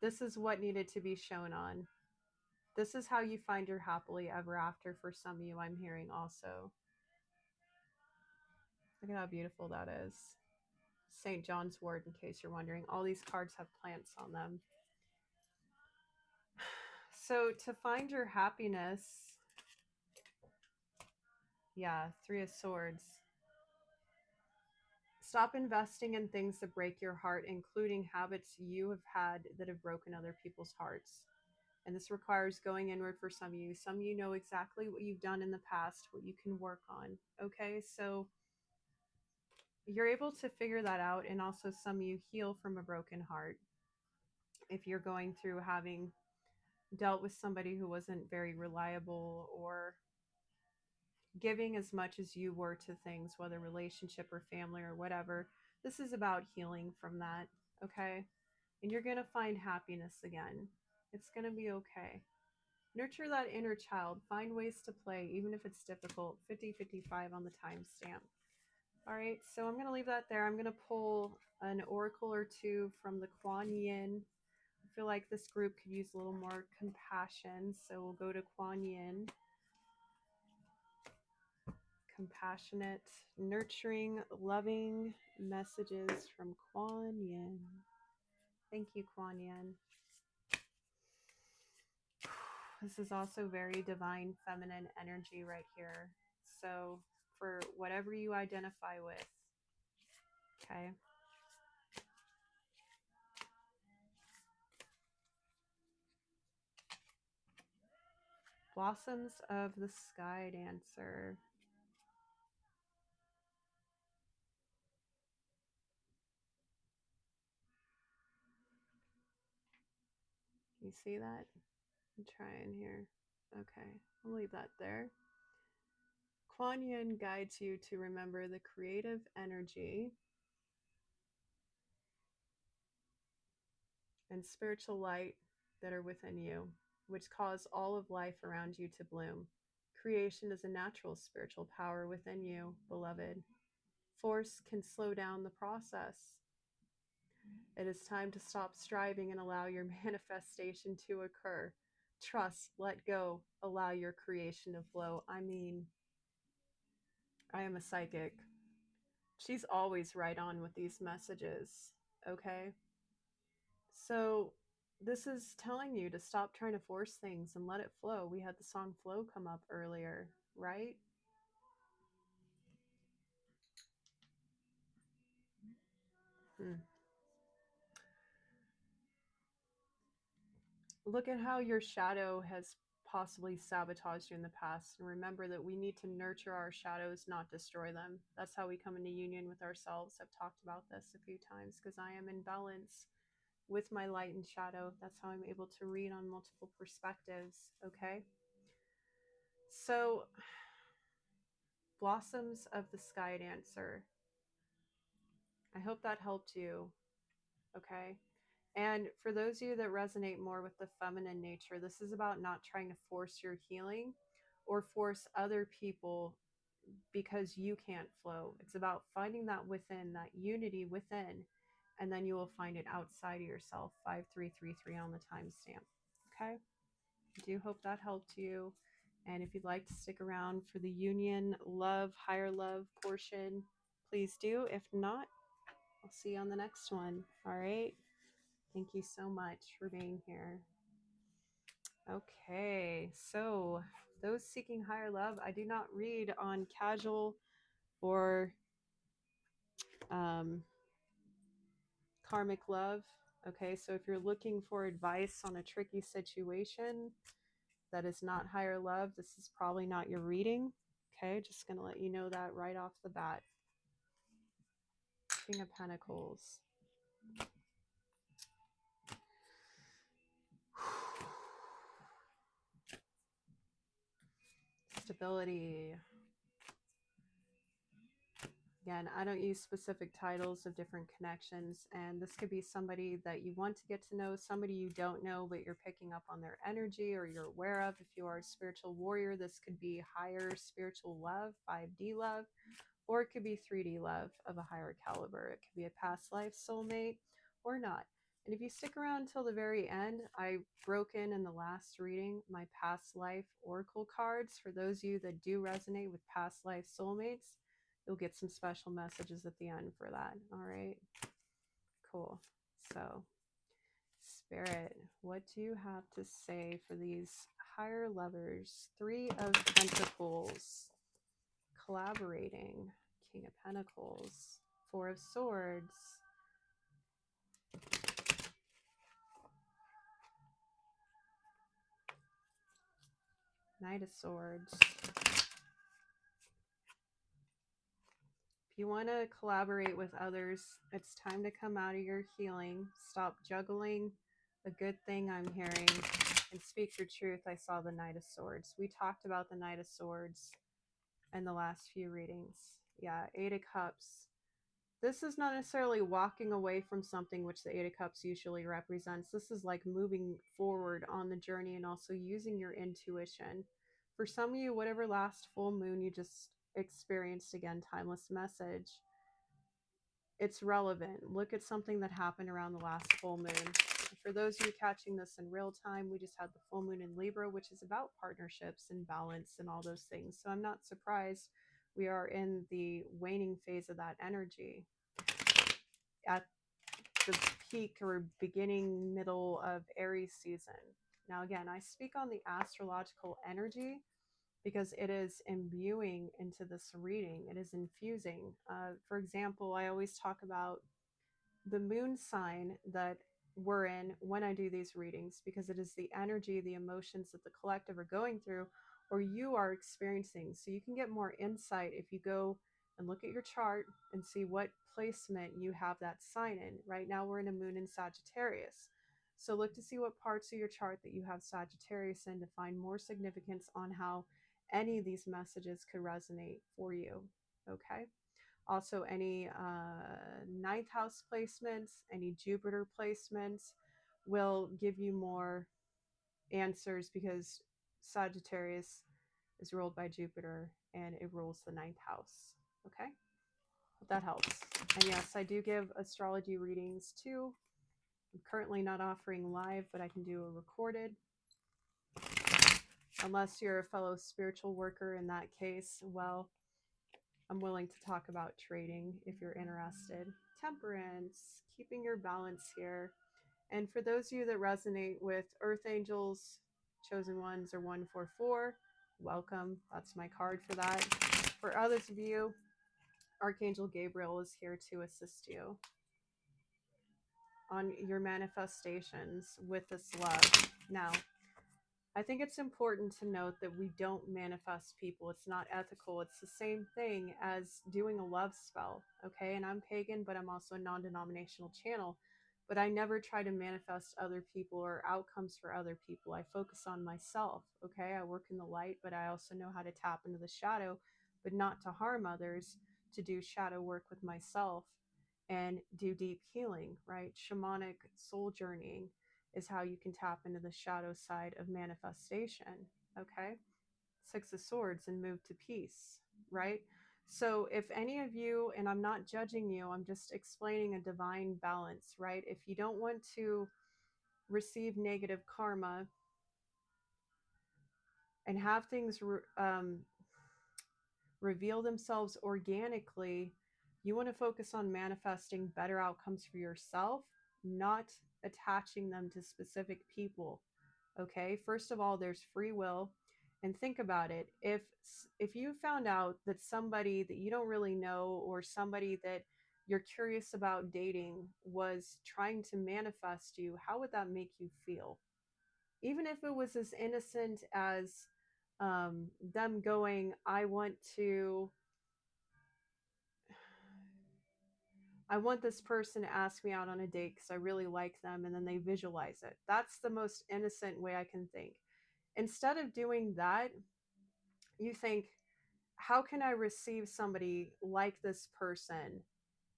This is what needed to be shown on. This is how you find your happily ever after for some of you, I'm hearing also. Look at how beautiful that is. St. John's wort, in case you're wondering. All these cards have plants on them. So to find your happiness, yeah, Three of Swords. Stop investing in things that break your heart, including habits you have had that have broken other people's hearts. And this requires going inward for some of you. Some of you know exactly what you've done in the past, what you can work on. Okay, so you're able to figure that out. And also some of you heal from a broken heart. If you're going through having dealt with somebody who wasn't very reliable or giving as much as you were to things, whether relationship or family or whatever, this is about healing from that. Okay, and you're going to find happiness again. It's going to be okay. Nurture that inner child. Find ways to play, even if it's difficult. 50-55 on the timestamp. All right, so I'm going to leave that there. I'm going to pull an oracle or two from the Kuan Yin. I feel like this group could use a little more compassion, so we'll go to Kuan Yin. Compassionate, nurturing, loving messages from Kuan Yin. Thank you, Kuan Yin. This is also very divine feminine energy right here. So for whatever you identify with, okay? Blossoms of the Sky Dancer. You see that? I'm trying here. Okay, I'll leave that there. Kuan Yin guides you to remember the creative energy and spiritual light that are within you, which cause all of life around you to bloom. Creation is a natural spiritual power within you, beloved. Force can slow down the process. It is time to stop striving and allow your manifestation to occur. Trust, let go, allow your creation to flow. I mean, I am a psychic. She's always right on with these messages, okay? So this is telling you to stop trying to force things and let it flow. We had the song Flow come up earlier, right? Look at how your shadow has possibly sabotaged you in the past. And remember that we need to nurture our shadows, not destroy them. That's how we come into union with ourselves. I've talked about this a few times because I am in balance with my light and shadow. That's how I'm able to read on multiple perspectives. Okay. So, Blossoms of the Sky Dancer. I hope that helped you. Okay. And for those of you that resonate more with the feminine nature, this is about not trying to force your healing or force other people because you can't flow. It's about finding that within, that unity within, and then you will find it outside of yourself. 5333 on the timestamp. Okay. I do hope that helped you. And if you'd like to stick around for the union, love, higher love portion, please do. If not, I'll see you on the next one. All right. Thank you so much for being here. Okay, so those seeking higher love, I do not read on casual or karmic love. Okay, so if you're looking for advice on a tricky situation that is not higher love, this is probably not your reading. Okay, just going to let you know that right off the bat. King of Pentacles. Stability. Again, I don't use specific titles of different connections, and this could be somebody that you want to get to know, somebody you don't know, but you're picking up on their energy or you're aware of. If you are a spiritual warrior, this could be higher spiritual love, 5D love, or it could be 3D love of a higher caliber. It could be a past life soulmate or not. And if you stick around till the very end, I broke in the last reading my past life oracle cards. For those of you that do resonate with past life soulmates, you'll get some special messages at the end for that. All right, cool. So Spirit, what do you have to say for these higher lovers? Three of Pentacles, collaborating. King of Pentacles, Four of Swords, Knight of Swords. If you want to collaborate with others, it's time to come out of your healing. Stop juggling. A good thing I'm hearing. And speak your truth. I saw the Knight of Swords. We talked about the Knight of Swords in the last few readings. Yeah, Eight of Cups. This is not necessarily walking away from something, which the Eight of Cups usually represents. This is like moving forward on the journey and also using your intuition. For some of you, whatever last full moon you just experienced, again, timeless message, it's relevant. Look at something that happened around the last full moon. For those of you catching this in real time, we just had the full moon in Libra, which is about partnerships and balance and all those things. So I'm not surprised we are in the waning phase of that energy. At the peak or beginning, middle of Aries season. Now, again, I speak on the astrological energy because it is imbuing into this reading. It is infusing. For example, I always talk about the moon sign that we're in when I do these readings, because it is the energy, the emotions that the collective are going through or you are experiencing. So you can get more insight if you go and look at your chart and see what placement you have that sign in. Right now we're in a moon in Sagittarius. So look to see what parts of your chart that you have Sagittarius in to find more significance on how any of these messages could resonate for you. Okay. Also, any ninth house placements, any Jupiter placements will give you more answers, because Sagittarius is ruled by Jupiter and it rules the ninth house. Okay, hope that helps. And yes, I do give astrology readings too. I'm currently not offering live, but I can do a recorded. Unless you're a fellow spiritual worker, in that case, well, I'm willing to talk about trading if you're interested. Temperance, keeping your balance here. And for those of you that resonate with Earth Angels, Chosen Ones, or 144, welcome. That's my card for that. For others of you, Archangel Gabriel is here to assist you on your manifestations with this love. Now, I think it's important to note that we don't manifest people. It's not ethical. It's the same thing as doing a love spell, okay? And I'm pagan, but I'm also a non-denominational channel. But I never try to manifest other people or outcomes for other people. I focus on myself, okay? I work in the light, but I also know how to tap into the shadow, but not to harm others, to do shadow work with myself and do deep healing, right? Shamanic soul journeying is how you can tap into the shadow side of manifestation. Okay. Six of Swords and move to peace, right? So if any of you, and I'm not judging you, I'm just explaining a divine balance, right? If you don't want to receive negative karma and have things reveal themselves organically, you want to focus on manifesting better outcomes for yourself, not attaching them to specific people. Okay, first of all, there's free will. And think about it. If you found out that somebody that you don't really know, or somebody that you're curious about dating, was trying to manifest you, how would that make you feel? Even if it was as innocent as them going, I want this person to ask me out on a date because I really like them, and then they visualize it. That's the most innocent way I can think. Instead of doing that, you think, how can I receive somebody like this person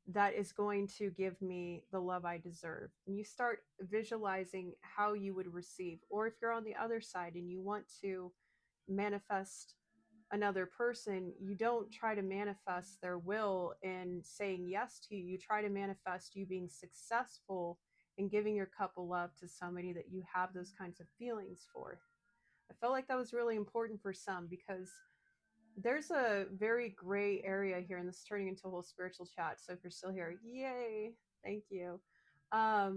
that is going to give me the love I deserve? And you start visualizing how you would receive. Or if you're on the other side and you want to manifest another person, you don't try to manifest their will in saying yes to you. You try to manifest you being successful and giving your cup of love to somebody that you have those kinds of feelings for. I felt like that was really important for some because there's a very gray area here, and this is turning into a whole spiritual chat. So if you're still here, yay, thank you. I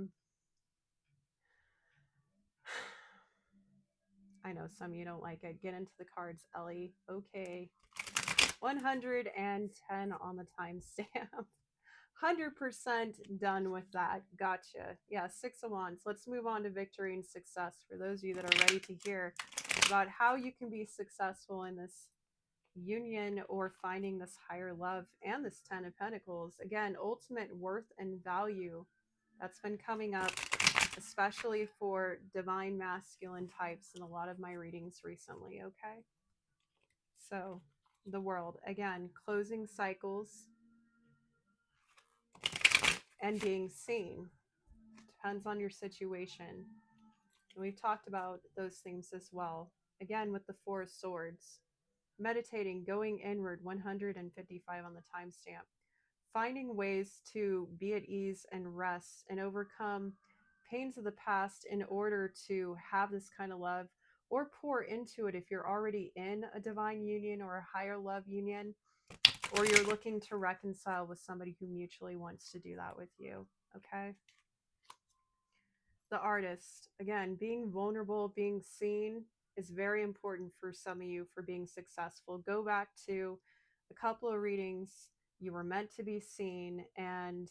know some of you don't like it. Get into the cards, Ellie. Okay. 110 on the timestamp. 100% done with that. Gotcha. Yeah, Six of Wands. Let's move on to victory and success for those of you that are ready to hear about how you can be successful in this union or finding this higher love and this 10 of Pentacles. Again, ultimate worth and value. That's been coming up, especially for divine masculine types in a lot of my readings recently, okay? So, the world. Again, closing cycles and being seen. Depends on your situation. And we've talked about those things as well. Again, with the Four of Swords. Meditating, going inward, 155 on the timestamp. Finding ways to be at ease and rest and overcome pains of the past in order to have this kind of love, or pour into it if you're already in a divine union or a higher love union, or you're looking to reconcile with somebody who mutually wants to do that with you. Okay. The Artist, again, being vulnerable, being seen is very important for some of you for being successful. Go back to a couple of readings. You were meant to be seen. And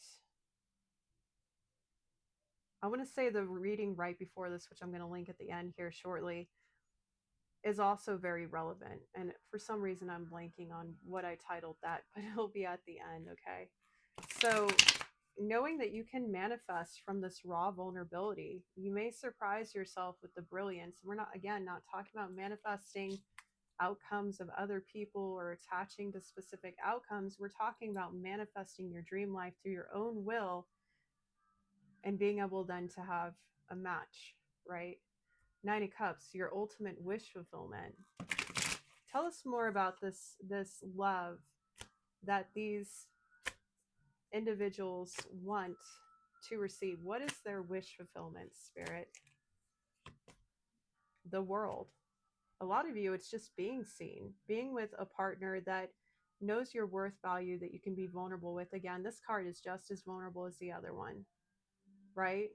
I want to say the reading right before this, which I'm going to link at the end here shortly, is also very relevant. And for some reason, I'm blanking on what I titled that, but it'll be at the end. Okay. So knowing that you can manifest from this raw vulnerability, you may surprise yourself with the brilliance. We're not, again, not talking about manifesting outcomes of other people or attaching to specific outcomes. We're talking about manifesting your dream life through your own will and being able then to have a match, right? Nine of Cups, your ultimate wish fulfillment. Tell us more about this love that these individuals want to receive. What is their wish fulfillment, Spirit? The world. A lot of you, it's just being seen, being with a partner that knows your worth value, that you can be vulnerable with. Again, this card is just as vulnerable as the other one, right?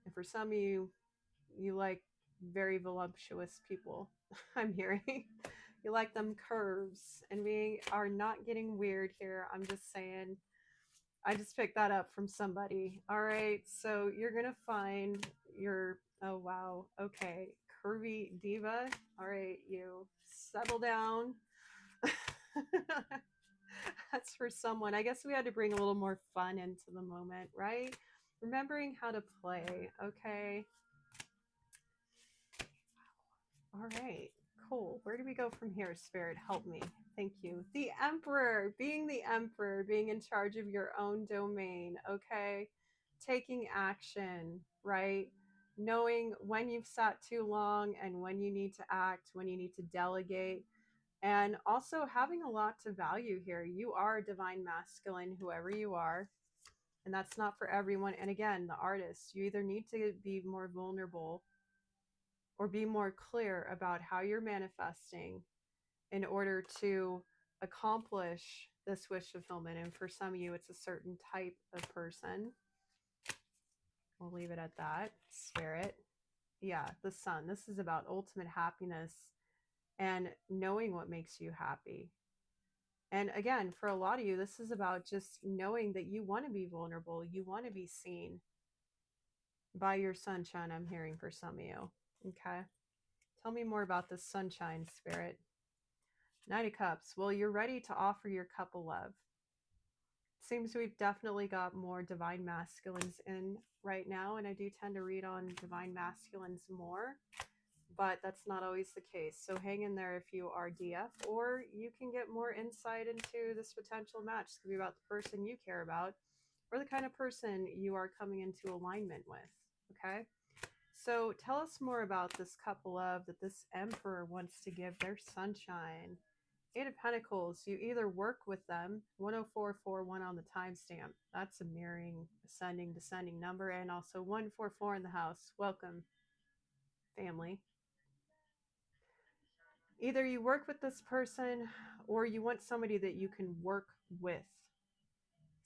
And for some of you, you like very voluptuous people. I'm hearing you like them curves, and we are not getting weird here. I'm just saying, I just picked that up from somebody. All right, so you're gonna find your, oh wow, okay, curvy diva. All right, you settle down. That's for someone. I guess we had to bring a little more fun into the moment, right? Remembering how to play. Okay. All right, cool. Where do we go from here, Spirit? Help me. Thank you. The Emperor, being in charge of your own domain, okay? Taking action, right? Knowing when you've sat too long and when you need to act, when you need to delegate, and also having a lot to value here. You are a divine masculine, whoever you are, and that's not for everyone. And again, the Artist, you either need to be more vulnerable or be more clear about how you're manifesting in order to accomplish this wish fulfillment. And for some of you, it's a certain type of person. We'll leave it at that. Spirit. Yeah, the Sun. This is about ultimate happiness and knowing what makes you happy. And again, for a lot of you, this is about just knowing that you want to be vulnerable. You want to be seen by your sunshine, I'm hearing for some of you. Okay. Tell me more about this sunshine, Spirit. Knight of Cups. Well, you're ready to offer your cup of love. Seems we've definitely got more divine masculines in right now, and I do tend to read on divine masculines more, but that's not always the case. So hang in there if you are DF, or you can get more insight into this potential match. It's going to be about the person you care about or the kind of person you are coming into alignment with, okay? So tell us more about this cup of love that this Emperor wants to give their sunshine. Eight of Pentacles, you either work with them, 10441 on the timestamp. That's a mirroring, ascending, descending number, and also 144 in the house. Welcome, family. Either you work with this person or you want somebody that you can work with.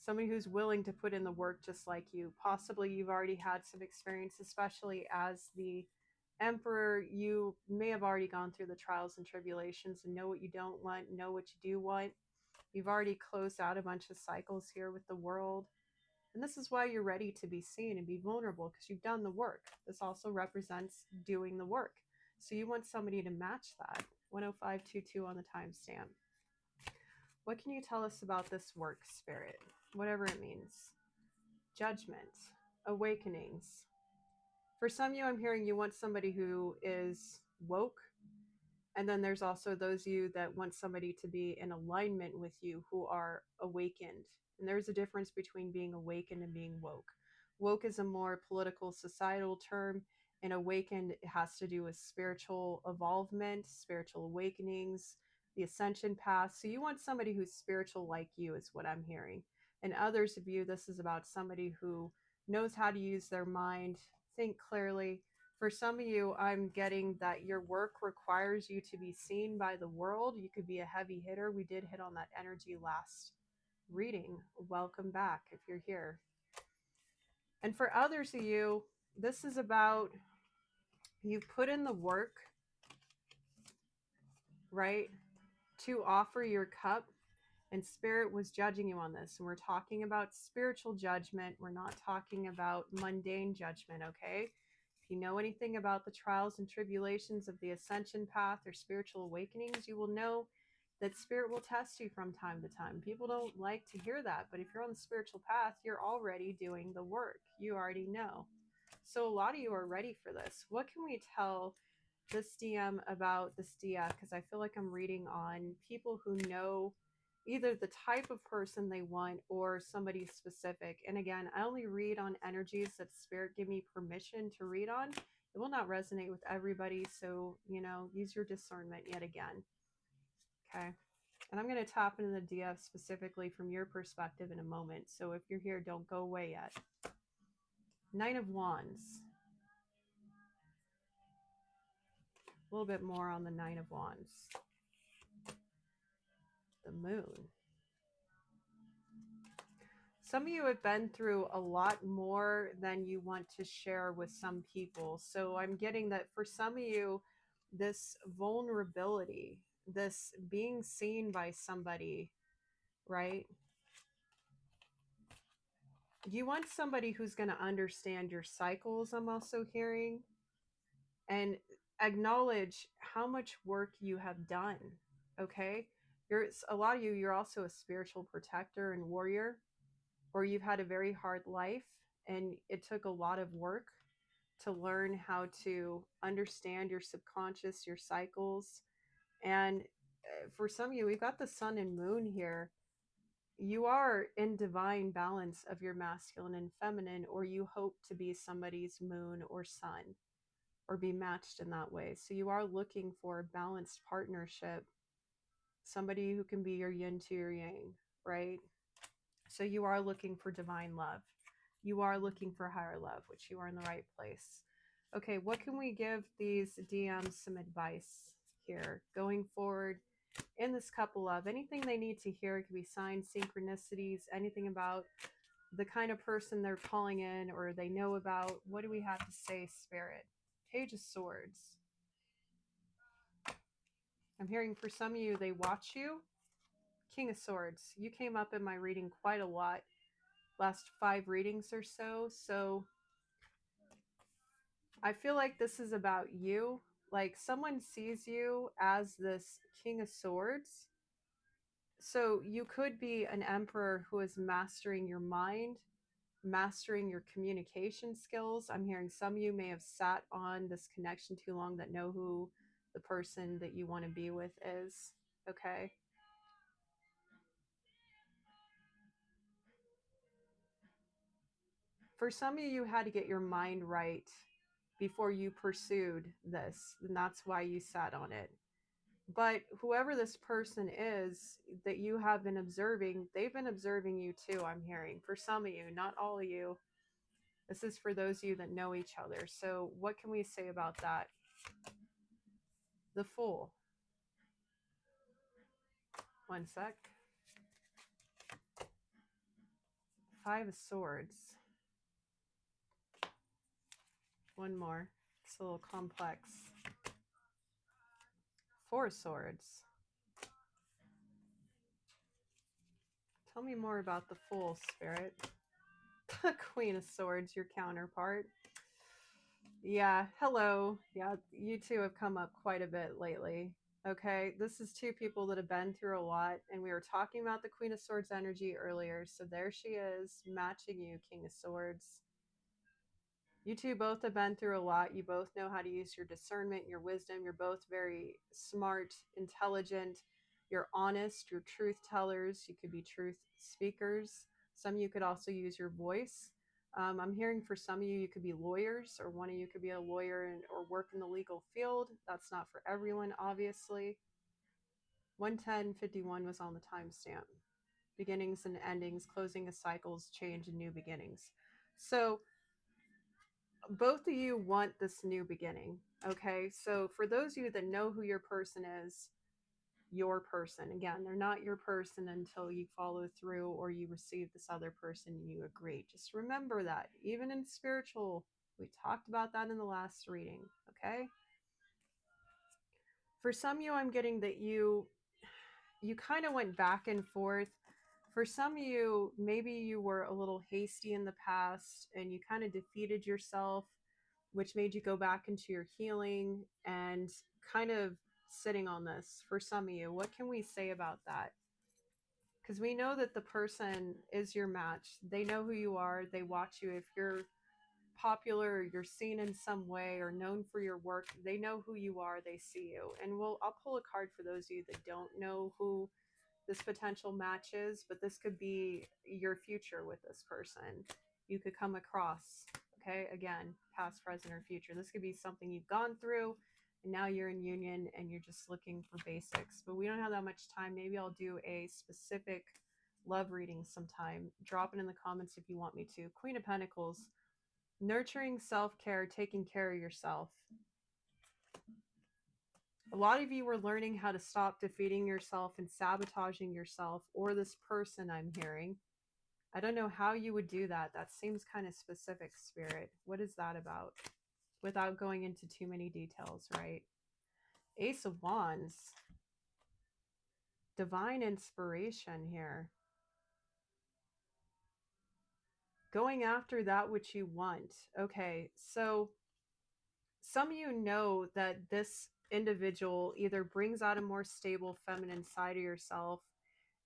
Somebody who's willing to put in the work just like you. Possibly you've already had some experience, especially as the Emperor. You may have already gone through the trials and tribulations and know what you don't want, know what you do want. You've already closed out a bunch of cycles here with the world. And this is why you're ready to be seen and be vulnerable, because you've done the work. This also represents doing the work. So you want somebody to match that. 10522 on the timestamp. What can you tell us about this work, Spirit? Whatever it means. Judgment, awakenings. For some of you, I'm hearing you want somebody who is woke. And then there's also those of you that want somebody to be in alignment with you who are awakened. And there's a difference between being awakened and being woke. Woke is a more political, societal term, and awakened has to do with spiritual evolvement, spiritual awakenings, the ascension path. So you want somebody who's spiritual like you is what I'm hearing. And others of you, this is about somebody who knows how to use their mind, think clearly. For some of you, I'm getting that your work requires you to be seen by the world. You could be a heavy hitter. We did hit on that energy last reading. Welcome back if you're here. And for others of you, this is about you've put in the work, right, to offer your cup, and Spirit was judging you on this. And we're talking about spiritual judgment. We're not talking about mundane judgment, okay? If you know anything about the trials and tribulations of the ascension path or spiritual awakenings, you will know that Spirit will test you from time to time. People don't like to hear that, but if you're on the spiritual path, you're already doing the work. You already know. So a lot of you are ready for this. What can we tell this DM about this DF? Because I feel like I'm reading on people who know either the type of person they want or somebody specific. And again, I only read on energies that Spirit give me permission to read on. It will not resonate with everybody, so use your discernment yet again. Okay. And I'm going to tap into the DF specifically from your perspective in a moment. So if you're here, don't go away yet. Nine of Wands. A little bit more on the Nine of Wands. The Moon. Some of you have been through a lot more than you want to share with some people. So I'm getting that for some of you, this vulnerability, this being seen by somebody, right? You want somebody who's going to understand your cycles, I'm also hearing, and acknowledge how much work you have done, okay? A lot of you, you're also a spiritual protector and warrior, or you've had a very hard life and it took a lot of work to learn how to understand your subconscious, your cycles. And for some of you, we've got the sun and moon here. You are in divine balance of your masculine and feminine, or you hope to be somebody's moon or sun or be matched in that way. So you are looking for a balanced partnership, somebody who can be your yin to your yang, right? So you are looking for divine love. You are looking for higher love, which you are in the right place. Okay, what can we give these DMs some advice here going forward in this couple of anything they need to hear? It could be signs, synchronicities, anything about the kind of person they're calling in or they know about. What do we have to say, Spirit? Page of Swords. I'm hearing for some of you, they watch you. King of Swords. You came up in my reading quite a lot last 5 readings or so. So I feel like this is about you. Like someone sees you as this King of Swords. So you could be an emperor who is mastering your mind, mastering your communication skills. I'm hearing some of you may have sat on this connection too long that know who the person that you want to be with is. Okay. For some of you, you had to get your mind right before you pursued this, and that's why you sat on it. But whoever this person is that you have been observing, they've been observing you too, I'm hearing. For some of you, not all of you. This is for those of you that know each other. So what can we say about that? The Fool. One sec. Five of Swords. One more. It's a little complex. Four of Swords. Tell me more about the Fool, Spirit. Queen of Swords, your counterpart. Yeah, hello. Yeah, you two have come up quite a bit lately. Okay, this is two people that have been through a lot, and we were talking about the Queen of Swords energy earlier. So there she is, matching you, King of Swords. You two both have been through a lot. You both know how to use your discernment, your wisdom. You're both very smart, intelligent. You're honest. You're truth tellers. You could be truth speakers. Some of you could also use your voice. I'm hearing for some of you, you could be lawyers, or one of you could be a lawyer or work in the legal field. That's not for everyone, obviously. 110:51 was on the timestamp. Beginnings and endings, closing of cycles, change, and new beginnings. So both of you want this new beginning. Okay, so for those of you that know who your person is, your person, again, they're not your person until you follow through or you receive this other person and you agree. Just remember that. Even in spiritual, we talked about that in the last reading. Okay, for some of you, I'm getting that you kind of went back and forth. For some of you, maybe you were a little hasty in the past and you kind of defeated yourself, which made you go back into your healing and kind of sitting on this. For some of you, what can we say about that? Because we know that the person is your match. They know who you are. They watch you. If you're popular, or you're seen in some way or known for your work, they know who you are. They see you. And I'll pull a card for those of you that don't know who this potential match is, but this could be your future with this person. You could come across, okay, again, past, present, or future. This could be something you've gone through and now you're in union and you're just looking for basics, but we don't have that much time. Maybe I'll do a specific love reading sometime. Drop it in the comments if you want me to. Queen of Pentacles, nurturing, self-care, taking care of yourself. A lot of you were learning how to stop defeating yourself and sabotaging yourself or this person, I'm hearing. I don't know how you would do that. That seems kind of specific, Spirit. What is that about? Without going into too many details, right? Ace of Wands. Divine inspiration here. Going after that which you want. Okay, so some of you know that this individual either brings out a more stable feminine side of yourself,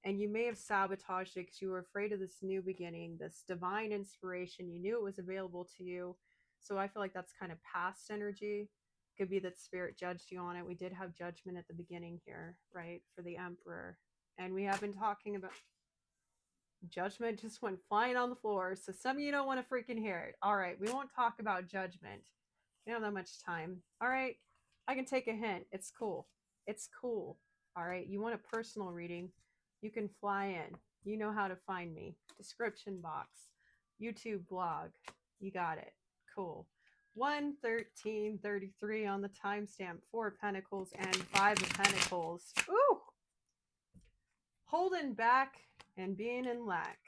and you may have sabotaged it because you were afraid of this new beginning, this divine inspiration. You knew it was available to you. So I feel like that's kind of past energy. Could be that spirit judged you on it. We did have judgment at the beginning here, right? For the Emperor. And we have been talking about judgment just went flying on the floor. So some of you don't want to freaking hear it. All right, we won't talk about judgment. We don't have that much time. All right, I can take a hint. It's cool. It's cool. All right, you want a personal reading? You can fly in. You know how to find me. Description box, YouTube blog. You got it. Cool. 1:13:33 on the timestamp. 4 of Pentacles and 5 of Pentacles. Ooh, holding back and being in lack.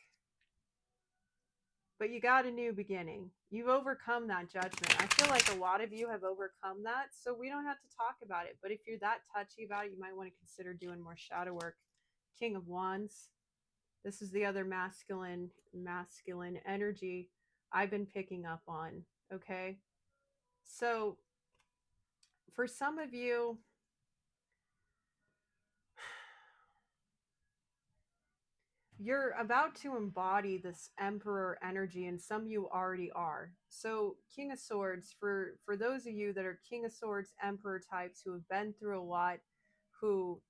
But you got a new beginning. You've overcome that judgment. I feel like a lot of you have overcome that, so we don't have to talk about it. But if you're that touchy about it, you might want to consider doing more shadow work. King of Wands. This is the other masculine energy I've been picking up on, okay? So for some of you, you're about to embody this emperor energy, and some of you already are. So King of Swords, for those of you that are King of Swords emperor types who have been through a lot, who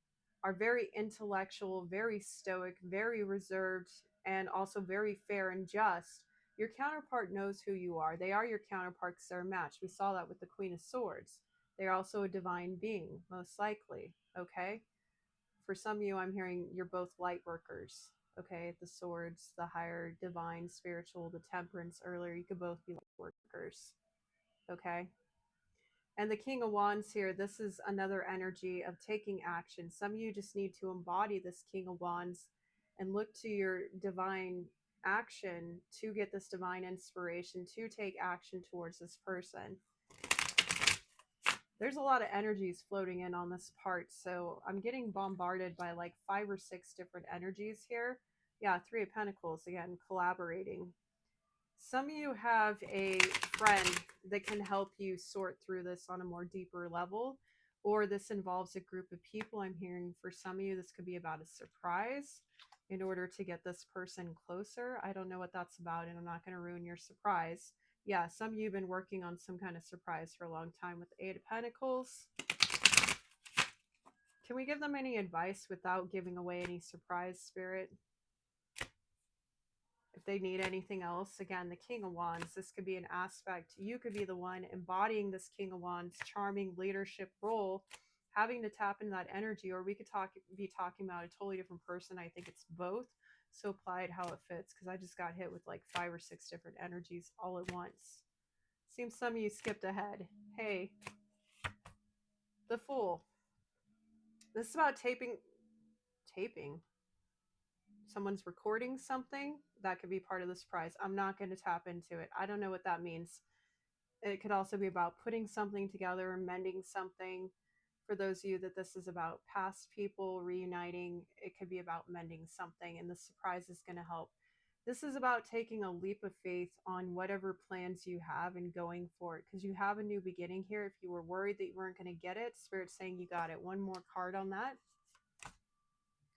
are very intellectual, very stoic, very reserved, and also very fair and just, your counterpart knows who you are. They are your counterpart because they're a match. We saw that with the Queen of Swords. They're also a divine being, most likely. Okay. For some of you, I'm hearing you're both light workers. Okay. The swords, the higher divine, spiritual, the temperance earlier, you could both be light workers. Okay. And the King of Wands here, this is another energy of taking action. Some of you just need to embody this King of Wands and look to your divine action to get this divine inspiration to take action towards this person. There's a lot of energies floating in on this part, so I'm getting bombarded by like 5 or 6 different energies here. Yeah, 3 of Pentacles, again, collaborating. Some of you have a friend that can help you sort through this on a more deeper level, or this involves a group of people. I'm hearing for some of you, this could be about a surprise in order to get this person closer. I don't know what that's about, and I'm not going to ruin your surprise. Yeah, some of you have been working on some kind of surprise for a long time with the 8 of Pentacles. Can we give them any advice without giving away any surprise, Spirit? If they need anything else, again, the King of Wands, this could be an aspect. You could be the one embodying this King of Wands charming leadership role, having to tap into that energy, or we could be talking about a totally different person. I think it's both. So apply it how it fits, because I just got hit with like 5 or 6 different energies all at once. Seems some of you skipped ahead. Hey, the Fool. This is about taping. Someone's recording something that could be part of the surprise. I'm not going to tap into it. I don't know what that means. It could also be about putting something together, mending something. For those of you that this is about past people reuniting, it could be about mending something, and the surprise is going to help. This is about taking a leap of faith on whatever plans you have and going for it, because you have a new beginning here. If you were worried that you weren't going to get it, Spirit's saying you got it. One more card on that.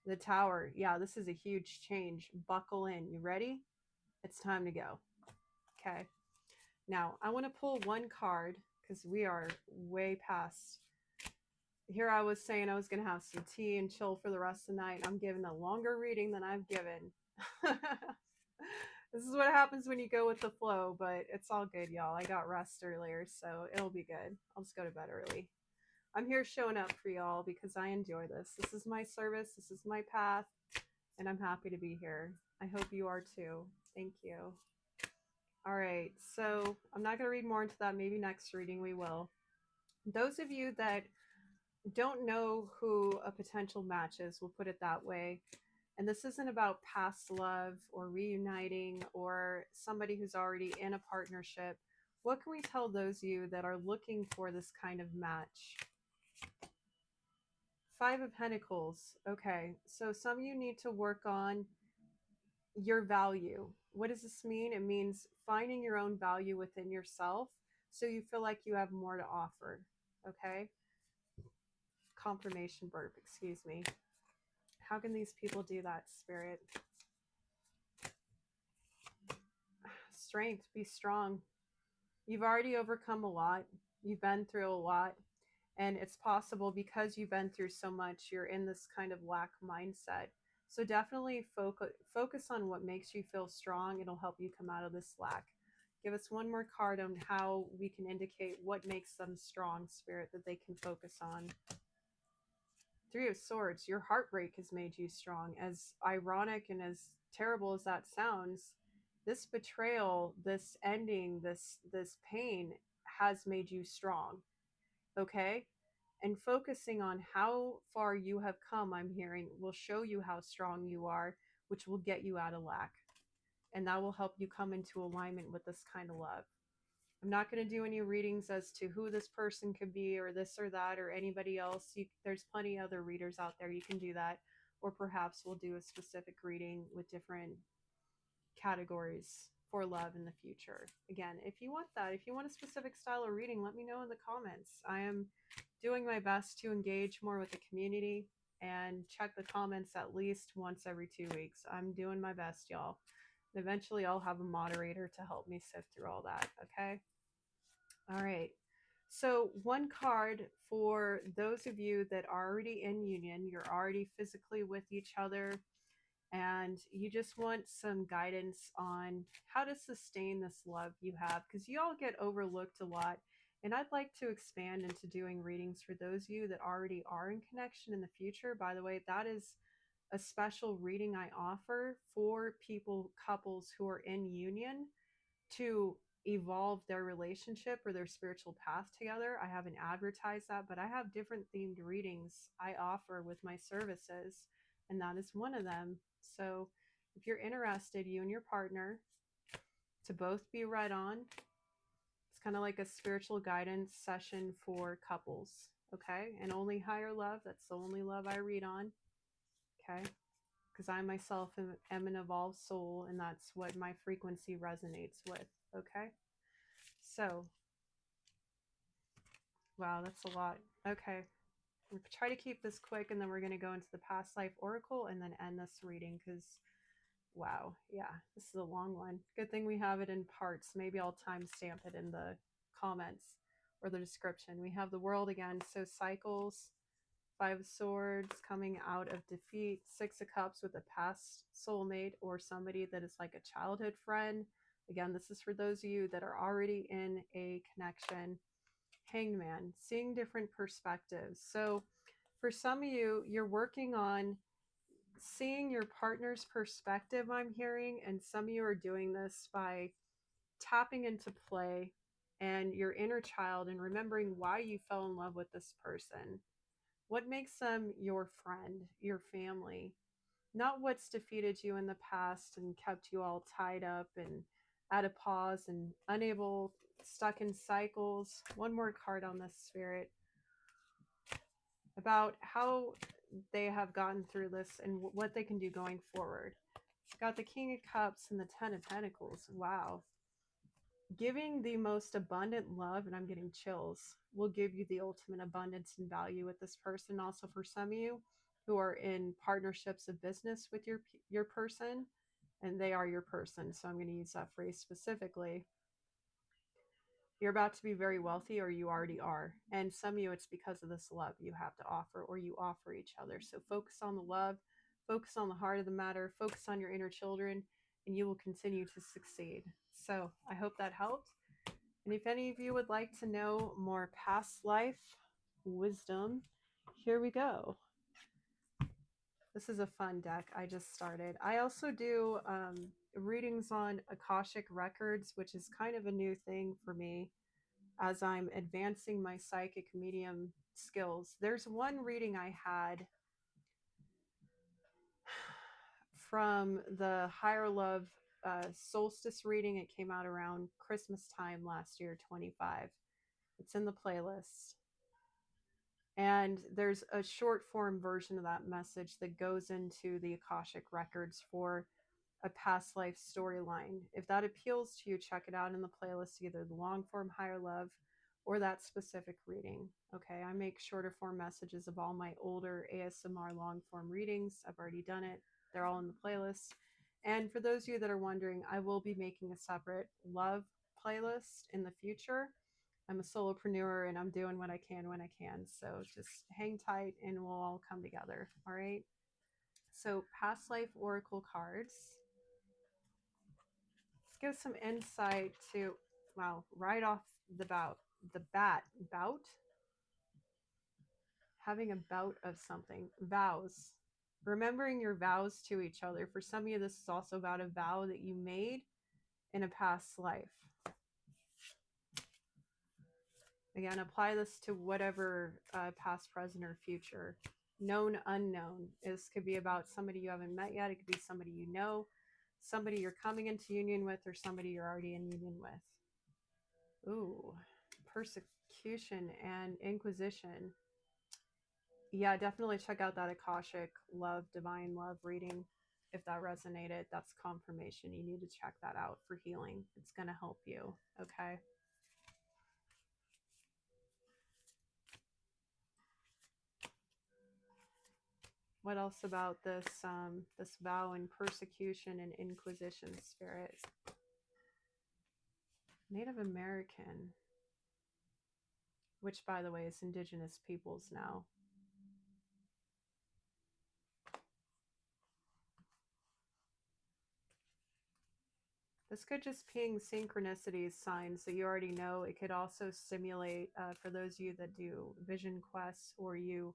The Tower. Yeah, this is a huge change. Buckle in. You ready? It's time to go. Okay. Now, I want to pull one card because we are way past. Here I was saying I was going to have some tea and chill for the rest of the night. I'm giving a longer reading than I've given. This is what happens when you go with the flow, but it's all good, y'all. I got rest earlier, so it'll be good. I'll just go to bed early. I'm here showing up for y'all because I enjoy this. This is my service. This is my path, and I'm happy to be here. I hope you are too. Thank you. All right, so I'm not going to read more into that. Maybe next reading we will. Those of you that don't know who a potential match is, we'll put it that way. And this isn't about past love or reuniting or somebody who's already in a partnership. What can we tell those of you that are looking for this kind of match? 5 of Pentacles. Okay, so some of you need to work on your value. What does this mean? It means finding your own value within yourself so you feel like you have more to offer. Okay? Confirmation burp, excuse me. How can these people do that, Spirit? Strength, be strong. You've already overcome a lot. You've been through a lot. And it's possible because you've been through so much, you're in this kind of lack mindset. So definitely focus on what makes you feel strong. It'll help you come out of this lack. Give us one more card on how we can indicate what makes them strong, Spirit, that they can focus on. 3 of Swords. Your heartbreak has made you strong. As ironic and as terrible as that sounds, this betrayal, this ending, this pain has made you strong. Okay? And focusing on how far you have come, I'm hearing, will show you how strong you are, which will get you out of lack. And that will help you come into alignment with this kind of love. I'm not going to do any readings as to who this person could be or this or that or anybody else. There's plenty of other readers out there. You can do that. Or perhaps we'll do a specific reading with different categories for love in the future. Again, if you want that, if you want a specific style of reading, let me know in the comments. I am doing my best to engage more with the community and check the comments at least once every 2 weeks. I'm doing my best, y'all. And eventually I'll have a moderator to help me sift through all that, okay? All right. So one card for those of you that are already in union, you're already physically with each other, and you just want some guidance on how to sustain this love you have, because you all get overlooked a lot And I'd like to expand into doing readings for those of you that already are in connection in the future. By the way, that is a special reading I offer for people, couples who are in union to evolve their relationship or their spiritual path together. I haven't advertised that, but I have different themed readings I offer with my services, and that is one of them. So if you're interested, you and your partner, to both be read on, it's kind of like a spiritual guidance session for couples, okay? And only higher love, that's the only love I read on, okay? Because I myself am an evolved soul, and that's what my frequency resonates with, okay? So, wow, that's a lot. Okay, we'll try to keep this quick, and then we're going to go into the past life oracle and then end this reading because, wow, yeah, this is a long one. Good thing we have it in parts. Maybe I'll timestamp it in the comments or the description. We have the world again, so cycles, 5 of Swords, coming out of defeat, 6 of Cups with a past soulmate or somebody that is like a childhood friend. Again, this is for those of you that are already in a connection. Hanged Man, seeing different perspectives. So for some of you, you're working on seeing your partner's perspective, I'm hearing, and some of you are doing this by tapping into play and your inner child and remembering why you fell in love with this person. What makes them your friend, your family? Not what's defeated you in the past and kept you all tied up and at a pause and unable, stuck in cycles. One more card on this, Spirit, about how they have gotten through this and what they can do going forward. Got the King of Cups and the Ten of Pentacles. Wow. Giving the most abundant love, and I'm getting chills, will give you the ultimate abundance and value with this person. Also for some of you who are in partnerships of business with your person, and they are your person, so I'm going to use that phrase specifically. You're about to be very wealthy, or you already are. And some of you, it's because of this love you have to offer, or you offer each other. So focus on the love, focus on the heart of the matter, focus on your inner children, and you will continue to succeed. So I hope that helped. And if any of you would like to know more past life wisdom, here we go. This is a fun deck I just started. I also do readings on Akashic Records, which is kind of a new thing for me as I'm advancing my psychic medium skills. There's one reading I had from the Higher Love solstice reading. It came out around Christmas time last year, 25. It's in the playlist. And there's a short form version of that message that goes into the Akashic Records for a past life storyline. If that appeals to you, check it out in the playlist, either the long form Higher Love or that specific reading. Okay, I make shorter form messages of all my older ASMR long form readings. I've already done it. They're all in the playlist. And for those of you that are wondering, I will be making a separate love playlist in the future. I'm a solopreneur and I'm doing what I can when I can. So just hang tight and we'll all come together. All right. So past life oracle cards. Let's give some insight to, wow, right off the bout, having a bout of something. Vows. Remembering your vows to each other. For some of you, this is also about a vow that you made in a past life. Again, apply this to whatever past, present, or future. Known, unknown. This could be about somebody you haven't met yet. It could be somebody you know, somebody you're coming into union with, or somebody you're already in union with. Ooh, persecution and inquisition. Yeah, definitely check out that Akashic Love, Divine Love reading. If that resonated, that's confirmation. You need to check that out for healing. It's going to help you. Okay. What else about this this vow and persecution and inquisition, Spirit? Native American, which by the way is indigenous peoples now. This could just ping synchronicities, signs that you already know. It could also stimulate, for those of you that do vision quests, or you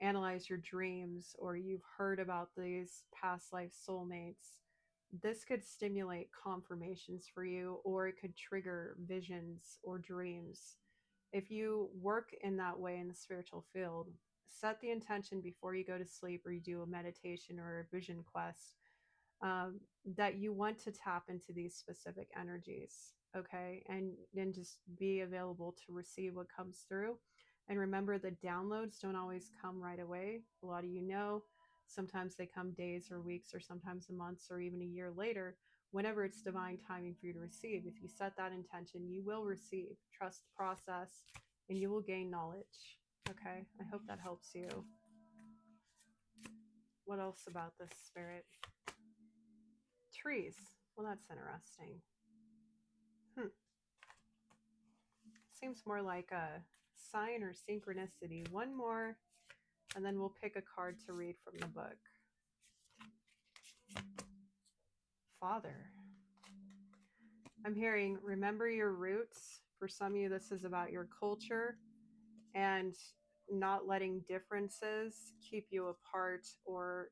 analyze your dreams, or you've heard about these past life soulmates. This could stimulate confirmations for you, or it could trigger visions or dreams. If you work in that way in the spiritual field, set the intention before you go to sleep or you do a meditation or a vision quest, that you want to tap into these specific energies, okay? And then just be available to receive what comes through. And remember, the downloads don't always come right away. A lot of you know, sometimes they come days or weeks, or sometimes months, or even a year later, whenever it's divine timing for you to receive. If you set that intention, you will receive. Trust the process, and you will gain knowledge. Okay, I hope that helps you. What else about this, Spirit? Trees. Well, that's interesting. Seems more like a sign or synchronicity. One more, and then we'll pick a card to read from the book. Father. I'm hearing, remember your roots. For some of you, this is about your culture and not letting differences keep you apart or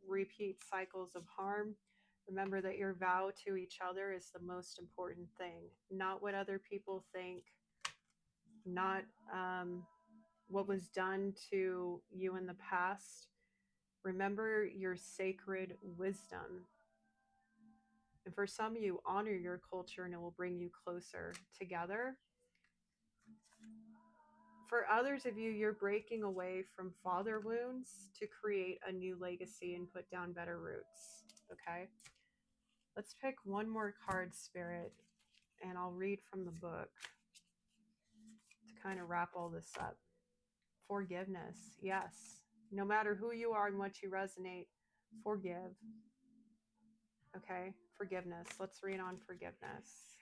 repeat cycles of harm. Remember that your vow to each other is the most important thing, not what other people think, not what was done to you in the past. Remember your sacred wisdom. And for some of you, honor your culture and it will bring you closer together. For others of you, you're breaking away from father wounds to create a new legacy and put down better roots. Okay? Let's pick one more card, Spirit, and I'll read from the book to kind of wrap all this up. Forgiveness. Yes. No matter who you are and what you resonate, forgive. Okay? Forgiveness. Let's read on forgiveness.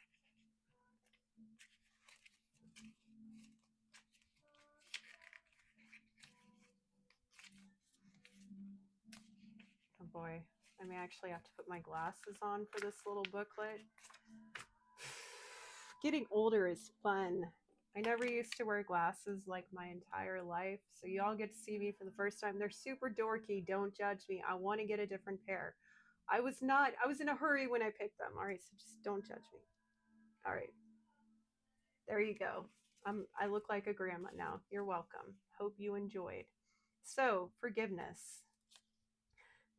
Oh boy, I may actually have to put my glasses on for this little booklet. Getting older is fun. I never used to wear glasses like my entire life, so y'all get to see me for the first time. They're super dorky. Don't judge me. I want to get a different pair. I was in a hurry when I picked them. All right, so just don't judge me. All right. There you go. I look like a grandma now. You're welcome. Hope you enjoyed. So, forgiveness.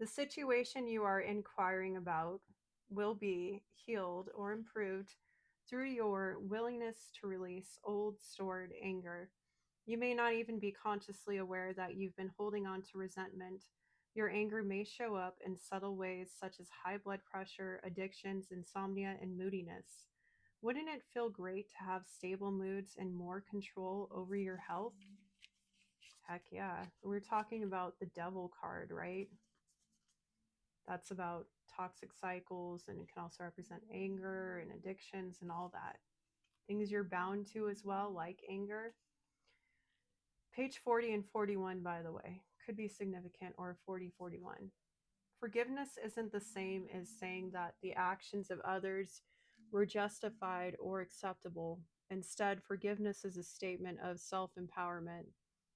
The situation you are inquiring about will be healed or improved through your willingness to release old stored anger. You may not even be consciously aware that you've been holding on to resentment. Your anger may show up in subtle ways such as high blood pressure, addictions, insomnia, and moodiness. Wouldn't it feel great to have stable moods and more control over your health? Heck yeah. We're talking about the devil card, right? That's about toxic cycles, and it can also represent anger and addictions and all that. Things you're bound to as well, like anger. Page 40 and 41, by the way, could be significant, or 40, 41. Forgiveness isn't the same as saying that the actions of others were justified or acceptable. Instead, forgiveness is a statement of self-empowerment.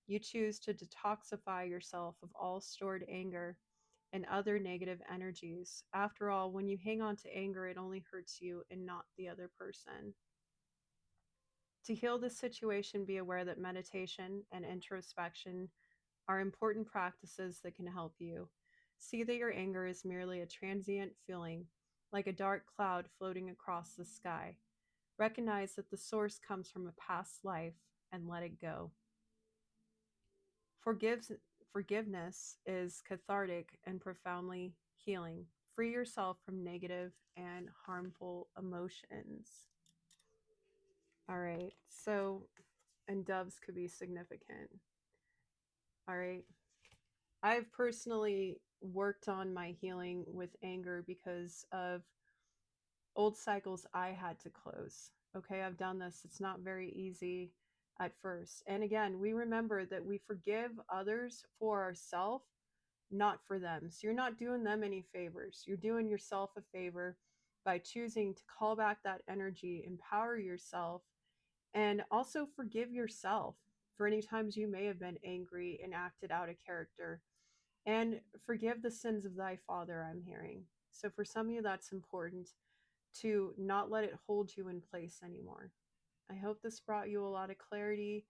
You choose to detoxify yourself of all stored anger and other negative energies. After all, when you hang on to anger, it only hurts you and not the other person. To heal this situation, be aware that meditation and introspection are important practices that can help you. See that your anger is merely a transient feeling, like a dark cloud floating across the sky. Recognize that the source comes from a past life and let it go. Forgiveness is cathartic and profoundly healing. Free yourself from negative and harmful emotions. All right, so, and doves could be significant. All right. I've personally worked on my healing with anger because of old cycles I had to close. Okay, I've done this. It's not very easy at first. And again, we remember that we forgive others for ourselves, not for them. So you're not doing them any favors. You're doing yourself a favor by choosing to call back that energy, empower yourself, and also forgive yourself for any times you may have been angry and acted out a character. And forgive the sins of thy father, I'm hearing. So for some of you, that's important to not let it hold you in place anymore. I hope this brought you a lot of clarity.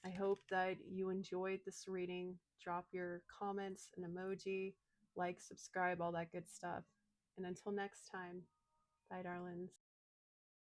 I hope that you enjoyed this reading. Drop your comments, an emoji, like, subscribe, all that good stuff. And until next time, bye, darlings.